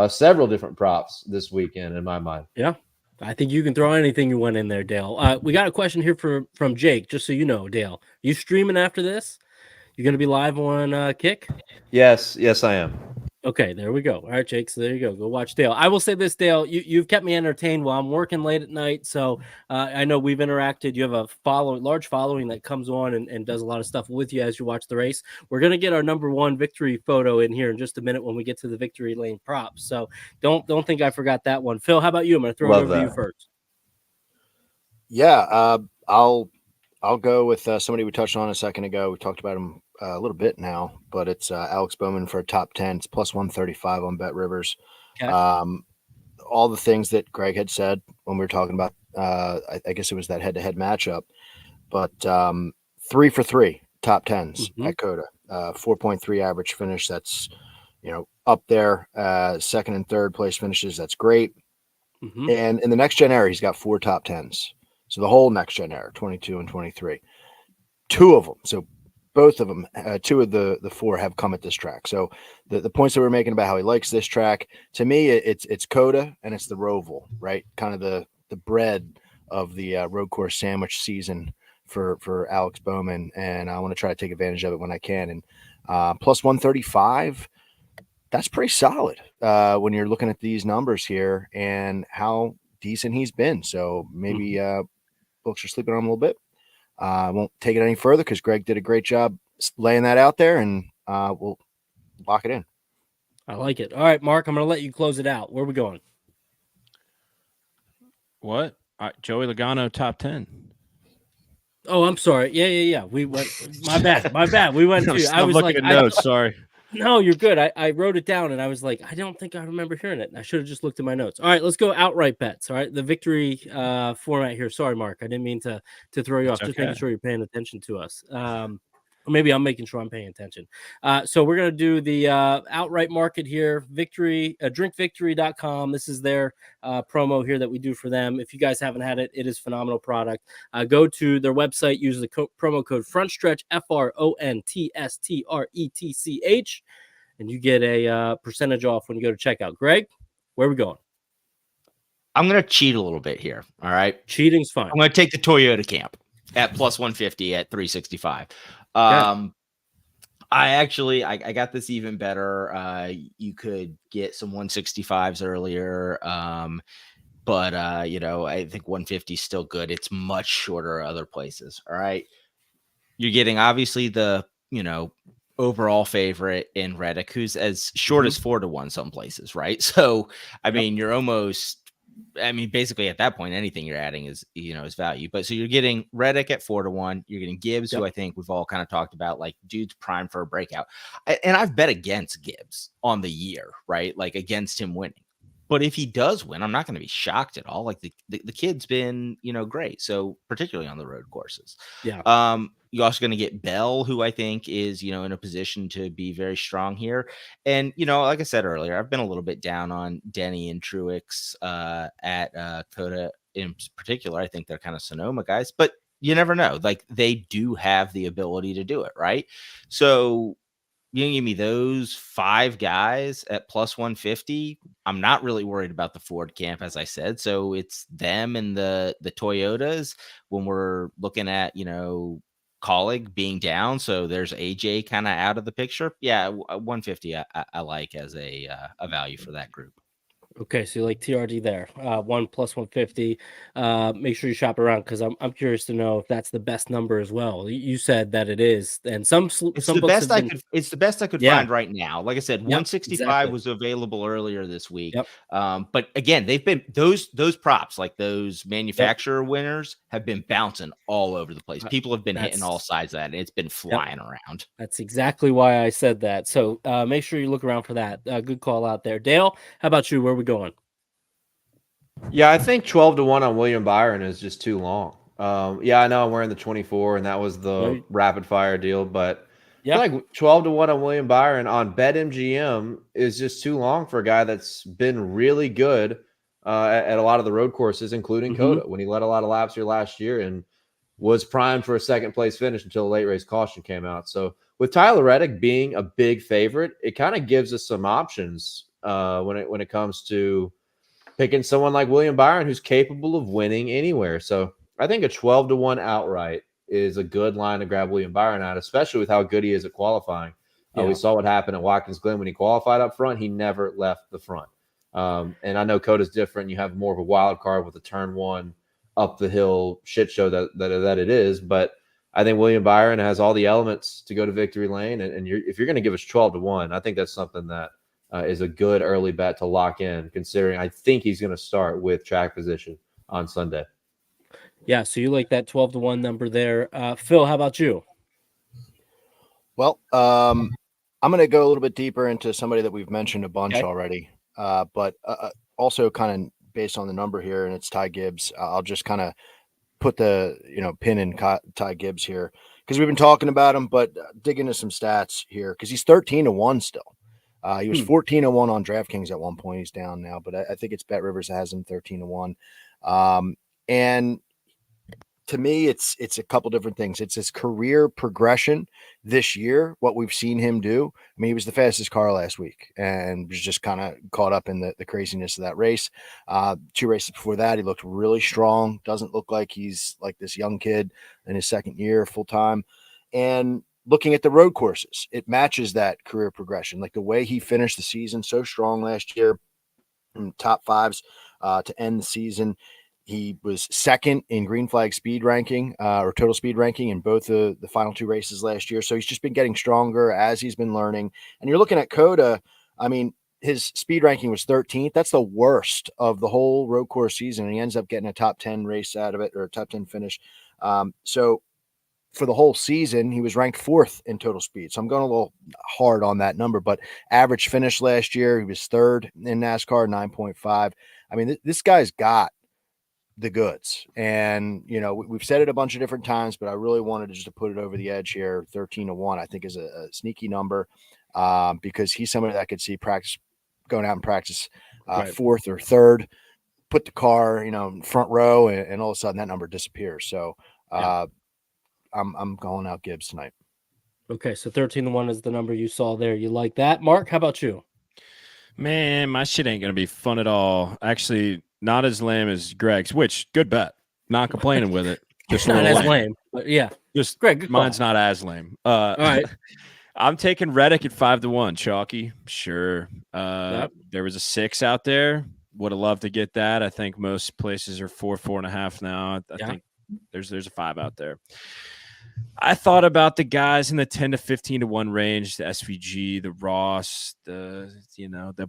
several different props this weekend in my mind. Yeah, I think you can throw anything you want in there, Dale. We got a question here from Jake, just so you know, Dale. You streaming after this? You're going to be live on Kick? Yes, I am. Okay, there we go. All right, Jake, so there you go. Go watch Dale. I will say this, Dale, you've kept me entertained while I'm working late at night, so I know we've interacted. You have a large following that comes on and does a lot of stuff with you as you watch the race. We're going to get our number 1 victory photo in here in just a minute when we get to the victory lane props, so don't think I forgot that one. Phil, how about you? I'm going to throw it over to you first. Yeah, I'll go with somebody we touched on a second ago. We talked about him a little bit now, but it's Alex Bowman for a top 10. It's plus 135 on Bet Rivers. Okay. All the things that Greg had said when we were talking about, I guess it was that head-to-head matchup, but 3 for 3 top 10s at COTA, 4.3 average finish. That's up there, second and third place finishes. That's great. Mm-hmm. And in the next gen era, he's got 4 top 10s. So the whole next gen era, 22 and 23, 2 of them. So both of them, 2 of the 4 have come at this track. So the points that we're making about how he likes this track, to me, it's COTA and it's the Roval, right? Kind of the bread of the road course sandwich season for Alex Bowman. And I want to try to take advantage of it when I can. And plus 135, that's pretty solid when you're looking at these numbers here and how decent he's been. So maybe folks are sleeping on him a little bit. I won't take it any further because Greg did a great job laying that out there, and we'll lock it in. I like it. All right, Mark, I'm going to let you close it out. Where are we going? What? Joey Logano, top 10. Oh, I'm sorry. Yeah. We went. My bad. We went to. I was looking like, at notes. Sorry. No, you're good. I wrote it down and I was like, I don't think I remember hearing it. I should have just looked at my notes. All right, let's go outright bets. All right, the victory format here. Sorry, Mark, I didn't mean to throw you off. Just making sure you're paying attention to us. Or maybe I'm making sure I'm paying attention. So we're gonna do the outright market here. Victory, drinkvictory.com. This is their promo here that we do for them. If you guys haven't had it, it is a phenomenal product. Go to their website, use the promo code FRONTSTRETCH, FRONTSTRETCH, and you get a percentage off when you go to checkout. Greg, where are we going? I'm going to cheat a little bit here. All right. Cheating's fine. I'm going to take the Toyota camp at plus 150 at 365. I got this even better. You could get some 165s earlier. But I think 150 is still good. It's much shorter other places. All right. You're getting obviously the, overall favorite in Reddick, who's as short as 4-1 some places, right? So, I mean, you're basically at that point, anything you're adding is value. But so you're getting Reddick at 4-1. You're getting Gibbs, who I think we've all kind of talked about, like dude's primed for a breakout. And I've bet against Gibbs on the year, right? Like against him winning. But if he does win, I'm not going to be shocked at all. Like the kid's been, great. So particularly on the road courses. Yeah. You're also going to get Bell, who I think is, in a position to be very strong here. And, like I said earlier, I've been a little bit down on Denny and Truex at COTA in particular. I think they're kind of Sonoma guys, but you never know. Like they do have the ability to do it, right? So you can give me those 5 guys at plus 150. I'm not really worried about the Ford camp, as I said. So it's them and the Toyotas when we're looking at, Colleague being down. So there's AJ kind of out of the picture. Yeah, 150 I like as a value for that group. Okay, so you like TRD there. 1 plus 150. Make sure you shop around because I'm curious to know if that's the best number as well. You said that it is, and it's the best I could find right now. Like I said, 165 was available earlier this week. Yep. But again, they've been those props, like those manufacturer winners, have been bouncing all over the place. People have been hitting all sides of that, and it's been flying around. That's exactly why I said that. So make sure you look around for that. Good call out there, Dale. How about you? Where we going? Yeah, I think 12-1 on William Byron is just too long. I know I'm wearing the 24, and that was the rapid fire deal, but I feel like 12-1 on William Byron on BetMGM is just too long for a guy that's been really good at a lot of the road courses, including COTA, when he led a lot of laps here last year and was primed for a second place finish until the late race caution came out. So with Tyler Reddick being a big favorite, it kind of gives us some options when it comes to picking someone like William Byron, who's capable of winning anywhere. So I think a 12-1 outright is a good line to grab William Byron at, especially with how good he is at qualifying. We saw what happened at Watkins Glen when he qualified up front. He never left the front. And I know COTA's different. You have more of a wild card with a turn 1 up the hill shit show that it is. But I think William Byron has all the elements to go to victory lane. And if you're going to give us 12-1, I think that's something that is a good early bet to lock in, considering I think he's going to start with track position on Sunday. Yeah, so you like that 12-1 number there. Phil, how about you? Well, I'm going to go a little bit deeper into somebody that we've mentioned a bunch already, but also kind of based on the number here, and it's Ty Gibbs. I'll just kind of put the pin in Ty Gibbs here because we've been talking about him, but dig into some stats here because he's 13-1 still. He was 14-1 on DraftKings at one point. He's down now, but I think it's BetRivers that has him 13-1. And to me, it's a couple different things. It's his career progression this year, what we've seen him do. I mean, he was the fastest car last week and was just kind of caught up in the craziness of that race. 2 races before that, he looked really strong. Doesn't look like he's like this young kid in his second year full time. And looking at the road courses, it matches that career progression. Like the way he finished the season so strong last year, in top 5s to end the season. He was second in green flag speed ranking or total speed ranking in both the final 2 races last year. So he's just been getting stronger as he's been learning. And you're looking at COTA. I mean, his speed ranking was 13th. That's the worst of the whole road course season. And he ends up getting a top 10 race out of it, or a top 10 finish. So for the whole season, he was ranked 4th in total speed. So I'm going a little hard on that number, but average finish last year, he was 3rd in NASCAR, 9.5. I mean, this guy's got the goods. And, you know, we've said it a bunch of different times, but I really wanted to just to put it over the edge here. 13-1, I think, is a sneaky number because he's somebody that I could see going out and practice 4th or 3rd, put the car, you know, in front row, and all of a sudden that number disappears. So I'm calling out Gibbs tonight. Okay, so 13-1 is the number you saw there. You like that, Mark? How about you? Man, my shit ain't gonna be fun at all. Actually, not as lame as Greg's, which good bet. Not complaining with it. Just not as lame, but yeah. Just Greg, good mine's call. not as lame. All right. I'm taking Reddick at 5-1. Chalky, sure. There was a 6 out there. Would have loved to get that. I think most places are 4.5 now. I think there's a 5 out there. I thought about the guys in the 10 to 15-1 range, the SVG, the Ross, the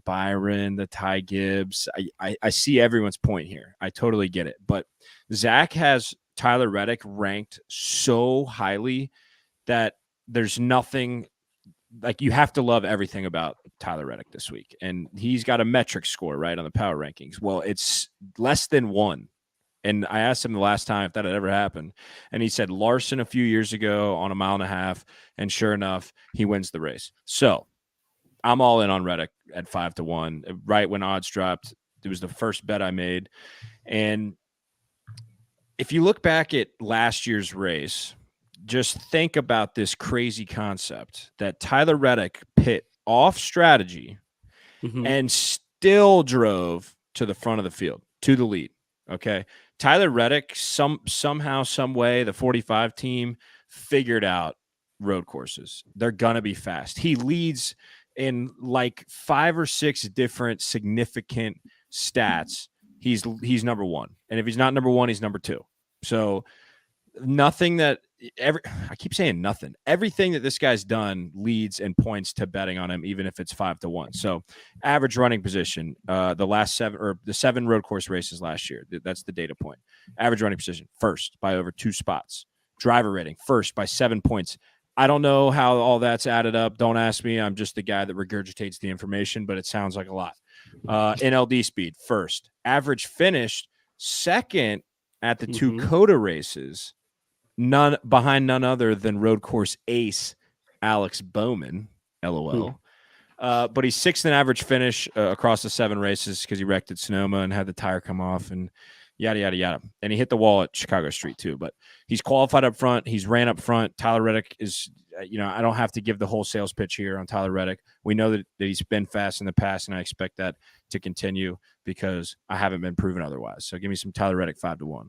Byron, the Ty Gibbs. I see everyone's point here. I totally get it. But Zach has Tyler Reddick ranked so highly that there's nothing like you have to love everything about Tyler Reddick this week. And he's got a metric score, right, on the power rankings. Well, it's less than 1. And I asked him the last time if that had ever happened. And he said Larson a few years ago on a 1.5 miles. And sure enough, he wins the race. So I'm all in on Reddick at 5-1. Right when odds dropped, it was the first bet I made. And if you look back at last year's race, just think about this crazy concept that Tyler Reddick pit off strategy and still drove to the front of the field, to the lead. Okay. Tyler Reddick, somehow, some way, the 45 team figured out road courses. They're going to be fast. He leads in like 5 or 6 different significant stats. He's number 1. And if he's not number 1, he's number 2. So nothing that I keep saying nothing. Everything that this guy's done leads and points to betting on him, even if it's 5-1. So average running position, the last 7 road course races last year. That's the data point. Average running position, first by over 2 spots. Driver rating, first by 7 points. I don't know how all that's added up. Don't ask me. I'm just the guy that regurgitates the information, but it sounds like a lot. NLD speed, first. Average finish, second at the 2 COTA races. None other than road course ace Alex Bowman, LOL. But he's 6th in average finish across the 7 races because he wrecked at Sonoma and had the tire come off and yada, yada, yada. And he hit the wall at Chicago Street too. But he's qualified up front. He's ran up front. Tyler Reddick is, I don't have to give the whole sales pitch here on Tyler Reddick. We know that he's been fast in the past, and I expect that to continue because I haven't been proven otherwise. So give me some Tyler Reddick 5-1.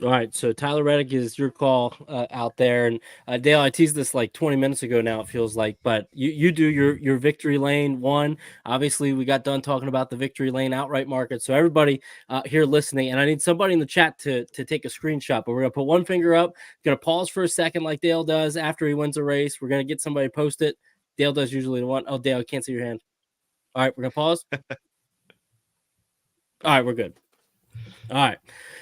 All right, so Tyler Reddick is your call out there, and Dale, I teased this like 20 minutes ago now, it feels like, but you do your victory lane 1. Obviously, we got done talking about the victory lane outright market, so everybody here listening, and I need somebody in the chat to take a screenshot, but we're going to put one finger up, going to pause for a second like Dale does after he wins a race. We're going to get somebody to post it. Dale does usually the one. Oh, Dale, I can't see your hand. All right, we're going to pause. All right, we're good. All right.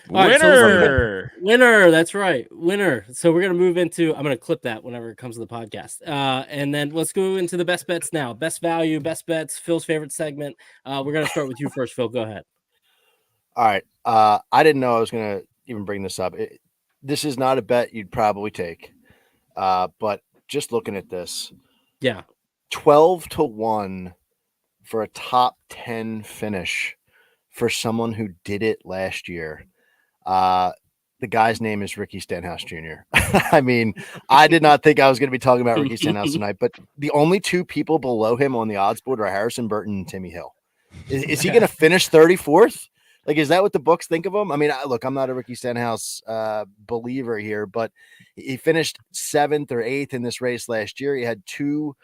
Winner. Winner. That's right. Winner. So we're going to move into, I'm going to clip that whenever it comes to the podcast. And then let's go into the best bets now. Best value, best bets, Phil's favorite segment. We're going to start with you first, Phil. Go ahead. All right. I didn't know I was going to even bring this up. This is not a bet you'd probably take. But just looking at this. Yeah. 12-1 for a top 10 finish for someone who did it last year. The guy's name is Ricky Stenhouse Jr. I mean, I did not think I was going to be talking about Ricky Stenhouse tonight, but the only two people below him on the odds board are Harrison Burton and Timmy Hill. Is he going to finish 34th? Like, is that what the books think of him? I mean, look, I'm not a Ricky Stenhouse believer here, but he finished 7th or 8th in this race last year. He had two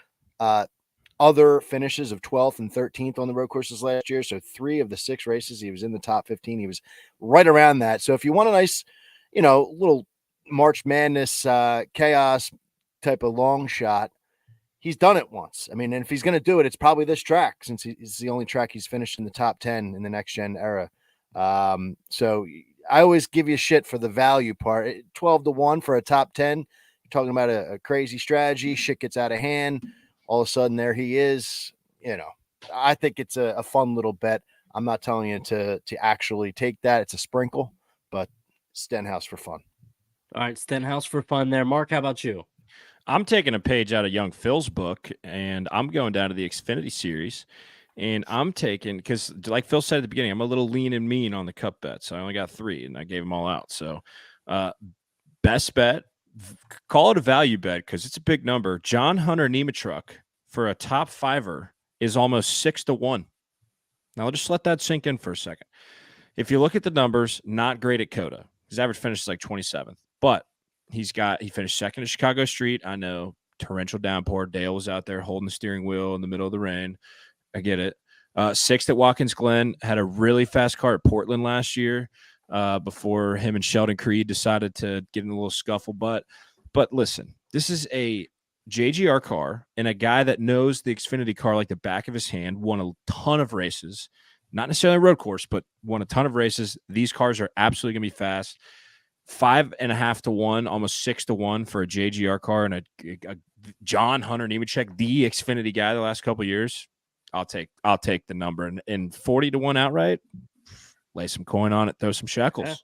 other finishes of 12th and 13th on the road courses last year. So 3 of the 6 races, he was in the top 15. He was right around that. So if you want a nice, little March Madness chaos type of long shot, he's done it once. I mean, and if he's going to do it, it's probably this track, since it's the only track he's finished in the top 10 in the next gen era. So I always give you shit for the value part. 12-1 for a top 10. You're talking about a crazy strategy. Shit gets out of hand. All of a sudden, there he is. I think it's a fun little bet. I'm not telling you to actually take that. It's a sprinkle, but Stenhouse for fun. All right, Stenhouse for fun there. Mark, how about you? I'm taking a page out of young Phil's book, and I'm going down to the Xfinity Series, and I'm taking, because like Phil said at the beginning, I'm a little lean and mean on the cup bets. So I only got 3, and I gave them all out. So best bet, call it a value bet because it's a big number. John Hunter Nemechuk for a top 5er is almost 6-1. Now, I'll just let that sink in for a second. If you look at the numbers, not great at COTA. His average finish is like 27th, but he finished 2nd at Chicago Street. I know, torrential downpour. Dale was out there holding the steering wheel in the middle of the rain. I get it. 6th at Watkins Glen, had a really fast car at Portland last year before him and Sheldon Creed decided to get in a little scuffle. But listen, this is a JGR car and a guy that knows the Xfinity car like the back of his hand, won a ton of races. Not necessarily a road course, but won a ton of races. These cars are absolutely going to be fast. 5.5-1, almost 6-1 for a JGR car and a John Hunter Nemechek, the Xfinity guy the last couple of years. I'll take the number and 40-1 outright. Lay some coin on it, throw some shekels.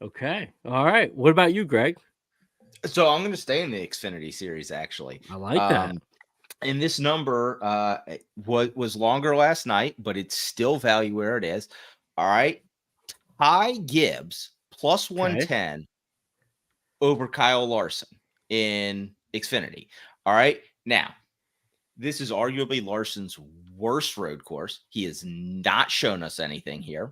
Okay. All right. What about you, Greg? So I'm going to stay in the Xfinity Series. Actually, I like that. And this number was longer last night, but it's still value where it is. All right. Ty Gibbs plus 110 over Kyle Larson in Xfinity. All right. Now, this is arguably Larson's worst road course. He has not shown us anything here.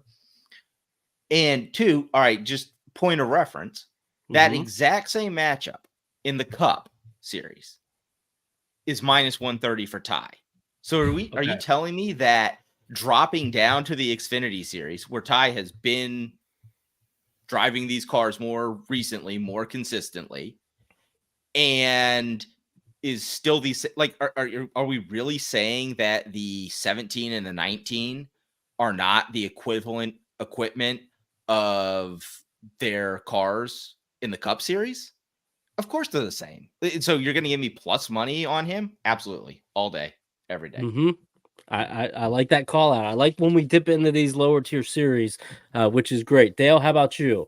And 2, all right, just point of reference, that exact same matchup in the Cup Series is minus 130 for Ty. So are you telling me that dropping down to the Xfinity Series, where Ty has been driving these cars more recently, more consistently, and is still these, like, are we really saying that the 17 and the 19 are not the equivalent equipment of their cars in the Cup Series? Of course they're the same. So you're going to give me plus money on him? Absolutely. All day, every day. I like that call out. I like when we dip into these lower tier series, which is great. Dale, how about you?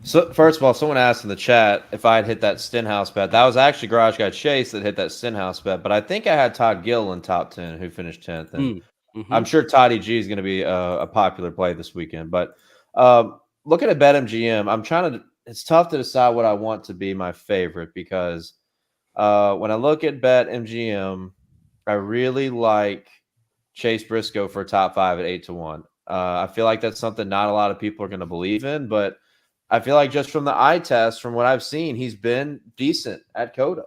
So first of all, someone asked in the chat if I had hit that Stenhouse bet. That was actually Garage Guy Chase that hit that Stenhouse bet, but I think I had Todd Gill in top 10, who finished 10th. And I'm sure Toddy G is going to be a popular play this weekend. But looking at BetMGM, it's tough to decide what I want to be my favorite, because when I look at BetMGM, I really like Chase Briscoe for a top 5 at 8-1. I feel like that's something not a lot of people are going to believe in, but I feel like just from the eye test, from what I've seen, he's been decent at COTA.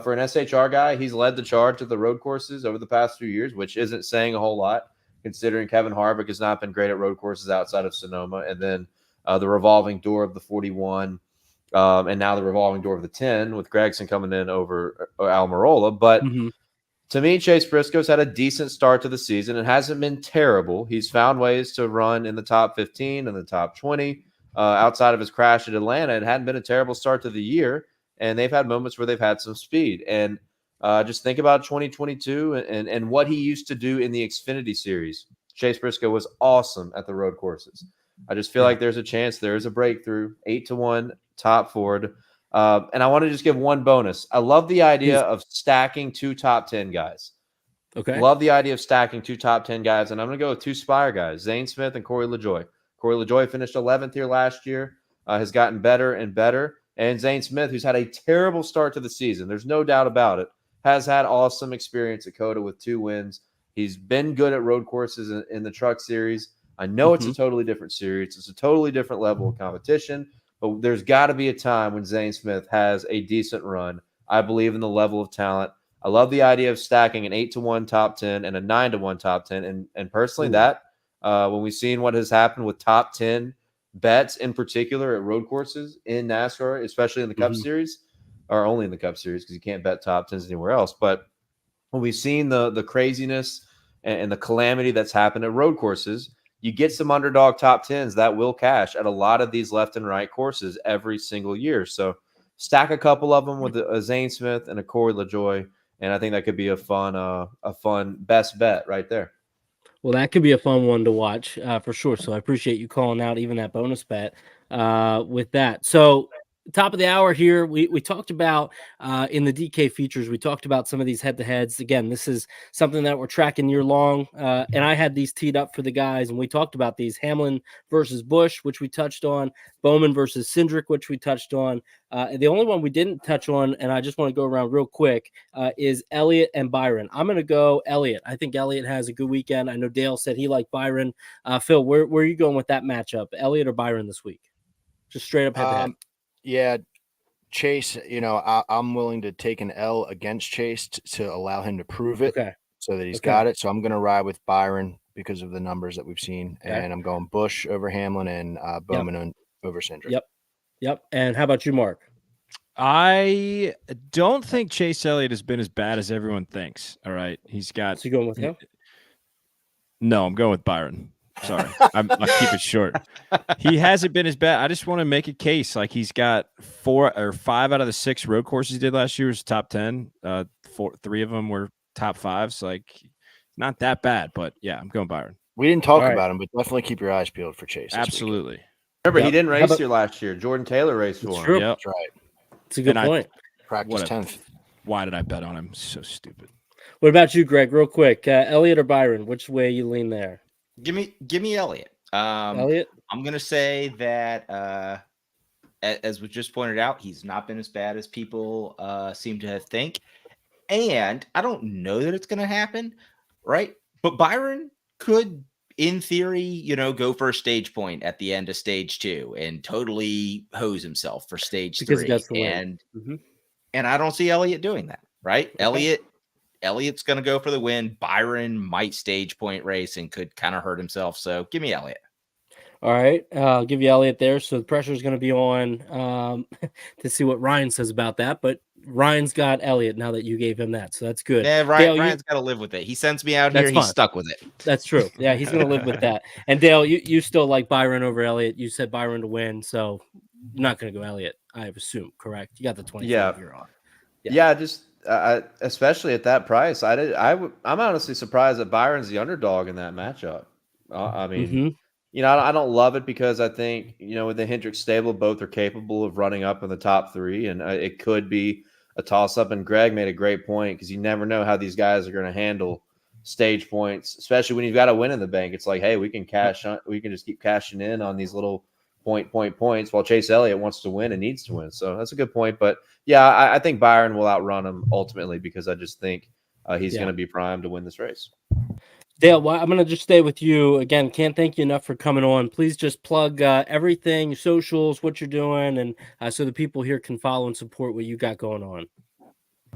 For an SHR guy, he's led the charge at the road courses over the past few years, which isn't saying a whole lot, considering Kevin Harvick has not been great at road courses outside of Sonoma. And then the revolving door of the 41, and now the revolving door of the 10 with Gregson coming in over Almirola. But to me, Chase Briscoe's had a decent start to the season. It hasn't been terrible. He's found ways to run in the top 15 and the top 20. Outside of his crash at Atlanta, it hadn't been a terrible start to the year, and they've had moments where they've had some speed. And just think about 2022 and what he used to do in the Xfinity Series. Chase Briscoe was awesome at the road courses. I just feel like there's a chance there is a breakthrough. 8-1 top Ford. And I want to just give one bonus. I love the idea Please. of stacking 2 top 10 guys. Okay. Love the idea of stacking 2 top 10 guys, and I'm going to go with 2 Spire guys, Zane Smith and Corey LaJoie. Corey LaJoie finished 11th here last year, has gotten better and better. And Zane Smith, who's had a terrible start to the season, there's no doubt about it, has had awesome experience at COTA with 2 wins. He's been good at road courses in the truck series. I know it's a totally different series. It's a totally different level of competition, but there's got to be a time when Zane Smith has a decent run. I believe in the level of talent. I love the idea of stacking an 8-1 top 10 and a 9-1 top 10. And personally, when we've seen what has happened with top 10 bets in particular at road courses in NASCAR, especially in the Cup Series, or only in the Cup Series because you can't bet top 10s anywhere else. But when we've seen the craziness and the calamity that's happened at road courses, you get some underdog top 10s that will cash at a lot of these left and right courses every single year. So stack a couple of them with a Zane Smith and a Corey LaJoie. And I think that could be a fun best bet right there. Well, that could be a fun one to watch for sure. So I appreciate you calling out even that bonus bet with that. So top of the hour here, we talked about in the DK features, we talked about some of these head-to-heads. Again, this is something that we're tracking year long. And I had these teed up for the guys, and we talked about these. Hamlin versus Busch, which we touched on. Bowman versus Cindric, which we touched on. The only one we didn't touch on, and I just want to go around real quick, is Elliott and Byron. I'm going to go Elliott. I think Elliott has a good weekend. I know Dale said he liked Byron. Phil, where are you going with that matchup, Elliott or Byron this week? Just straight up head-to-head. Yeah, Chase, I'm willing to take an L against Chase to allow him to prove it so that he's got it. So I'm going to ride with Byron because of the numbers that we've seen. Okay. And I'm going Busch over Hamlin and Bowman over Cindric. Yep. And how about you, Mark? I don't think Chase Elliott has been as bad as everyone thinks. All right. He's got. So you going with him? No, I'm going with Byron. Sorry. I'll keep it short. He hasn't been as bad. I just want to make a case. Like he's got 4 or 5 out of the 6 road courses he did last year was top 10. 3 of them were top 5s. Like not that bad, but yeah, I'm going Byron. We didn't talk about him, but definitely keep your eyes peeled for Chase. Absolutely. Remember, he didn't race here last year. Jordan Taylor raced for him. True. Yep. That's right. It's a good point. Practice 10th. Why did I bet on him? So stupid. What about you, Greg? Real quick, Elliott or Byron? Which way you lean there? Give me Elliott. Elliott. I'm gonna say that as was just pointed out, he's not been as bad as people seem to think, and I don't know that it's gonna happen, right? But Byron could, in theory, go for a stage point at the end of stage 2 and totally hose himself for stage 3. And I don't see Elliott doing that, right? Okay. Elliott's going to go for the win. Byron might stage point race and could kind of hurt himself. So give me Elliott. All right. I'll give you Elliott there. So the pressure is going to be on to see what Ryan says about that. But Ryan's got Elliott now that you gave him that. So that's good. Yeah, Ryan's got to live with it. He sends me out here. He's stuck with it. That's true. Yeah, he's going to live with that. And Dale, you still like Byron over Elliott. You said Byron to win. So you're not going to go Elliott, I assume, correct? You got the 25 year on. Yeah, just especially at that price. I'm honestly surprised that Byron's the underdog in that matchup. I mean, I don't love it because I think, with the Hendrick stable, both are capable of running up in the top 3, and it could be a toss up. And Greg made a great point because you never know how these guys are going to handle stage points, especially when you've got a win in the bank. It's like, hey, we can just keep cashing in on these little points while Chase Elliott wants to win and needs to win. So that's a good point. But yeah, I think Byron will outrun him ultimately because I just think he's going to be primed to win this race. Dale, well, I'm going to just stay with you. Again, can't thank you enough for coming on. Please just plug everything, your socials, what you're doing, and so the people here can follow and support what you got going on.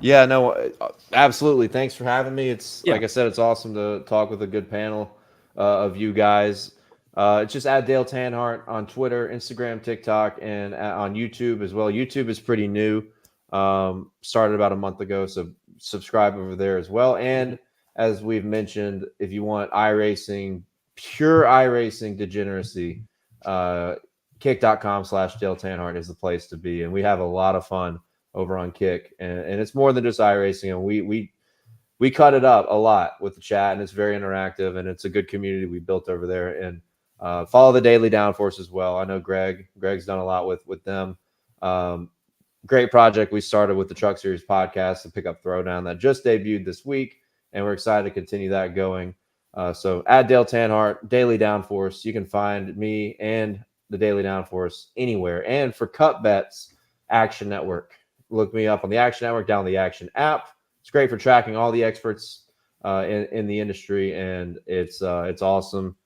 Yeah, no, absolutely. Thanks for having me. Like I said, it's awesome to talk with a good panel of you guys. It's just at Dale Tanhart on Twitter, Instagram, TikTok, and on YouTube as well. YouTube is pretty new. Started about a month ago, so subscribe over there as well. And as we've mentioned, if you want iRacing, pure iRacing degeneracy, kick.com/Dale Tanhart is the place to be. And we have a lot of fun over on Kick. And it's more than just iRacing. And we cut it up a lot with the chat, and it's very interactive, and it's a good community we built over there. And follow the Daily Downforce as well. I know Greg's done a lot with them. great project we started with the Truck Series podcast, the Pickup Throwdown that just debuted this week, and we're excited to continue that going. So at Dale Tanhart, Daily Downforce, you can find me and the Daily Downforce anywhere. And for Cup Bets, Action Network. Look me up on the Action Network, down the Action app. It's great for tracking all the experts in the industry, and it's awesome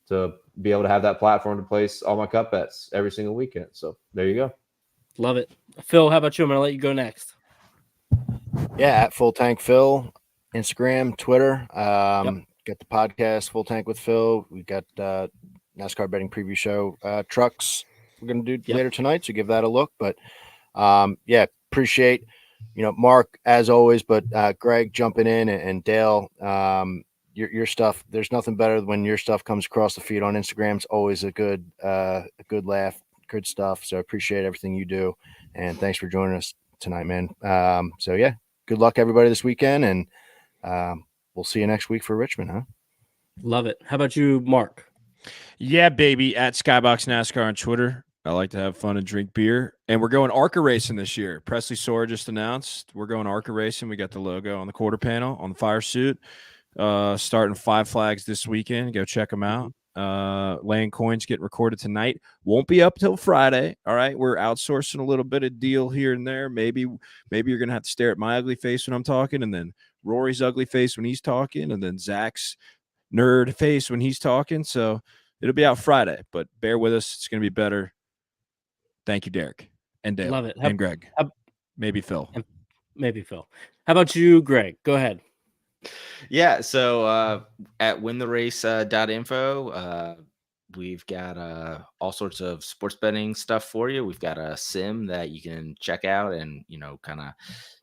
to be able to have that platform to place all my Cup Bets every single weekend. So there you go. Love it. Phil, how about you? I'm going to let you go next. Yeah, at Full Tank Phil, Instagram, Twitter. Got the podcast Full Tank with Phil. We got NASCAR Betting Preview Show trucks we're going to do later tonight, so give that a look. But appreciate Mark as always, but Greg jumping in and Dale, your stuff. There's nothing better when your stuff comes across the feed on Instagram. It's always a good laugh. Good stuff. So I appreciate everything you do, and thanks for joining us tonight, man. Good luck everybody this weekend, and we'll see you next week for Richmond, huh? Love it. How about you, Mark? Yeah, baby, at Skybox NASCAR on Twitter. I like to have fun and drink beer, and we're going ARCA racing this year. Presley Sora just announced we're going ARCA racing. We got the logo on the quarter panel on the fire suit. Starting 5 Flags this weekend. Go check them out. Laying Coins getting recorded tonight. Won't be up till Friday. All right, we're outsourcing a little bit of deal here and there. Maybe you're gonna have to stare at my ugly face when I'm talking, and then Rory's ugly face when he's talking, and then Zach's nerd face when he's talking. So it'll be out Friday, but bear with us. It's gonna be better. Thank you, Derek and Dale. Love it. And Greg. Maybe Phil. How about you, Greg? Go ahead. Yeah, so at wintherace.info, we've got all sorts of sports betting stuff for you. We've got a sim that you can check out and kind of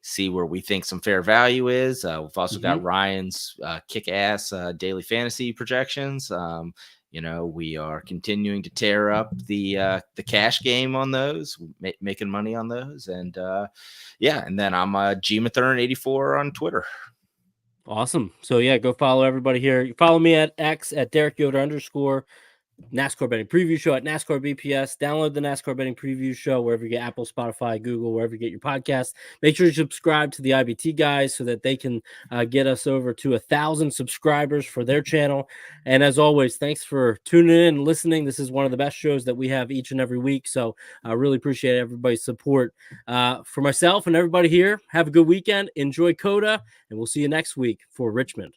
see where we think some fair value is. We've also got Ryan's kick-ass daily fantasy projections. We are continuing to tear up the cash game on those, making money on those, and and then I'm G Mathern 84 on Twitter. Awesome. So go follow everybody here. You follow me at X at Derek Yoder _ NASCAR Betting Preview Show at NASCAR BPS. Download the NASCAR Betting Preview Show wherever you get Apple, Spotify, Google, wherever you get your podcast. Make sure you subscribe to the IBT guys so that they can get us over to 1,000 subscribers for their channel. And as always, thanks for tuning in and listening. This is one of the best shows that we have each and every week. So I really appreciate everybody's support. For myself and everybody here, have a good weekend. Enjoy COTA, and we'll see you next week for Richmond.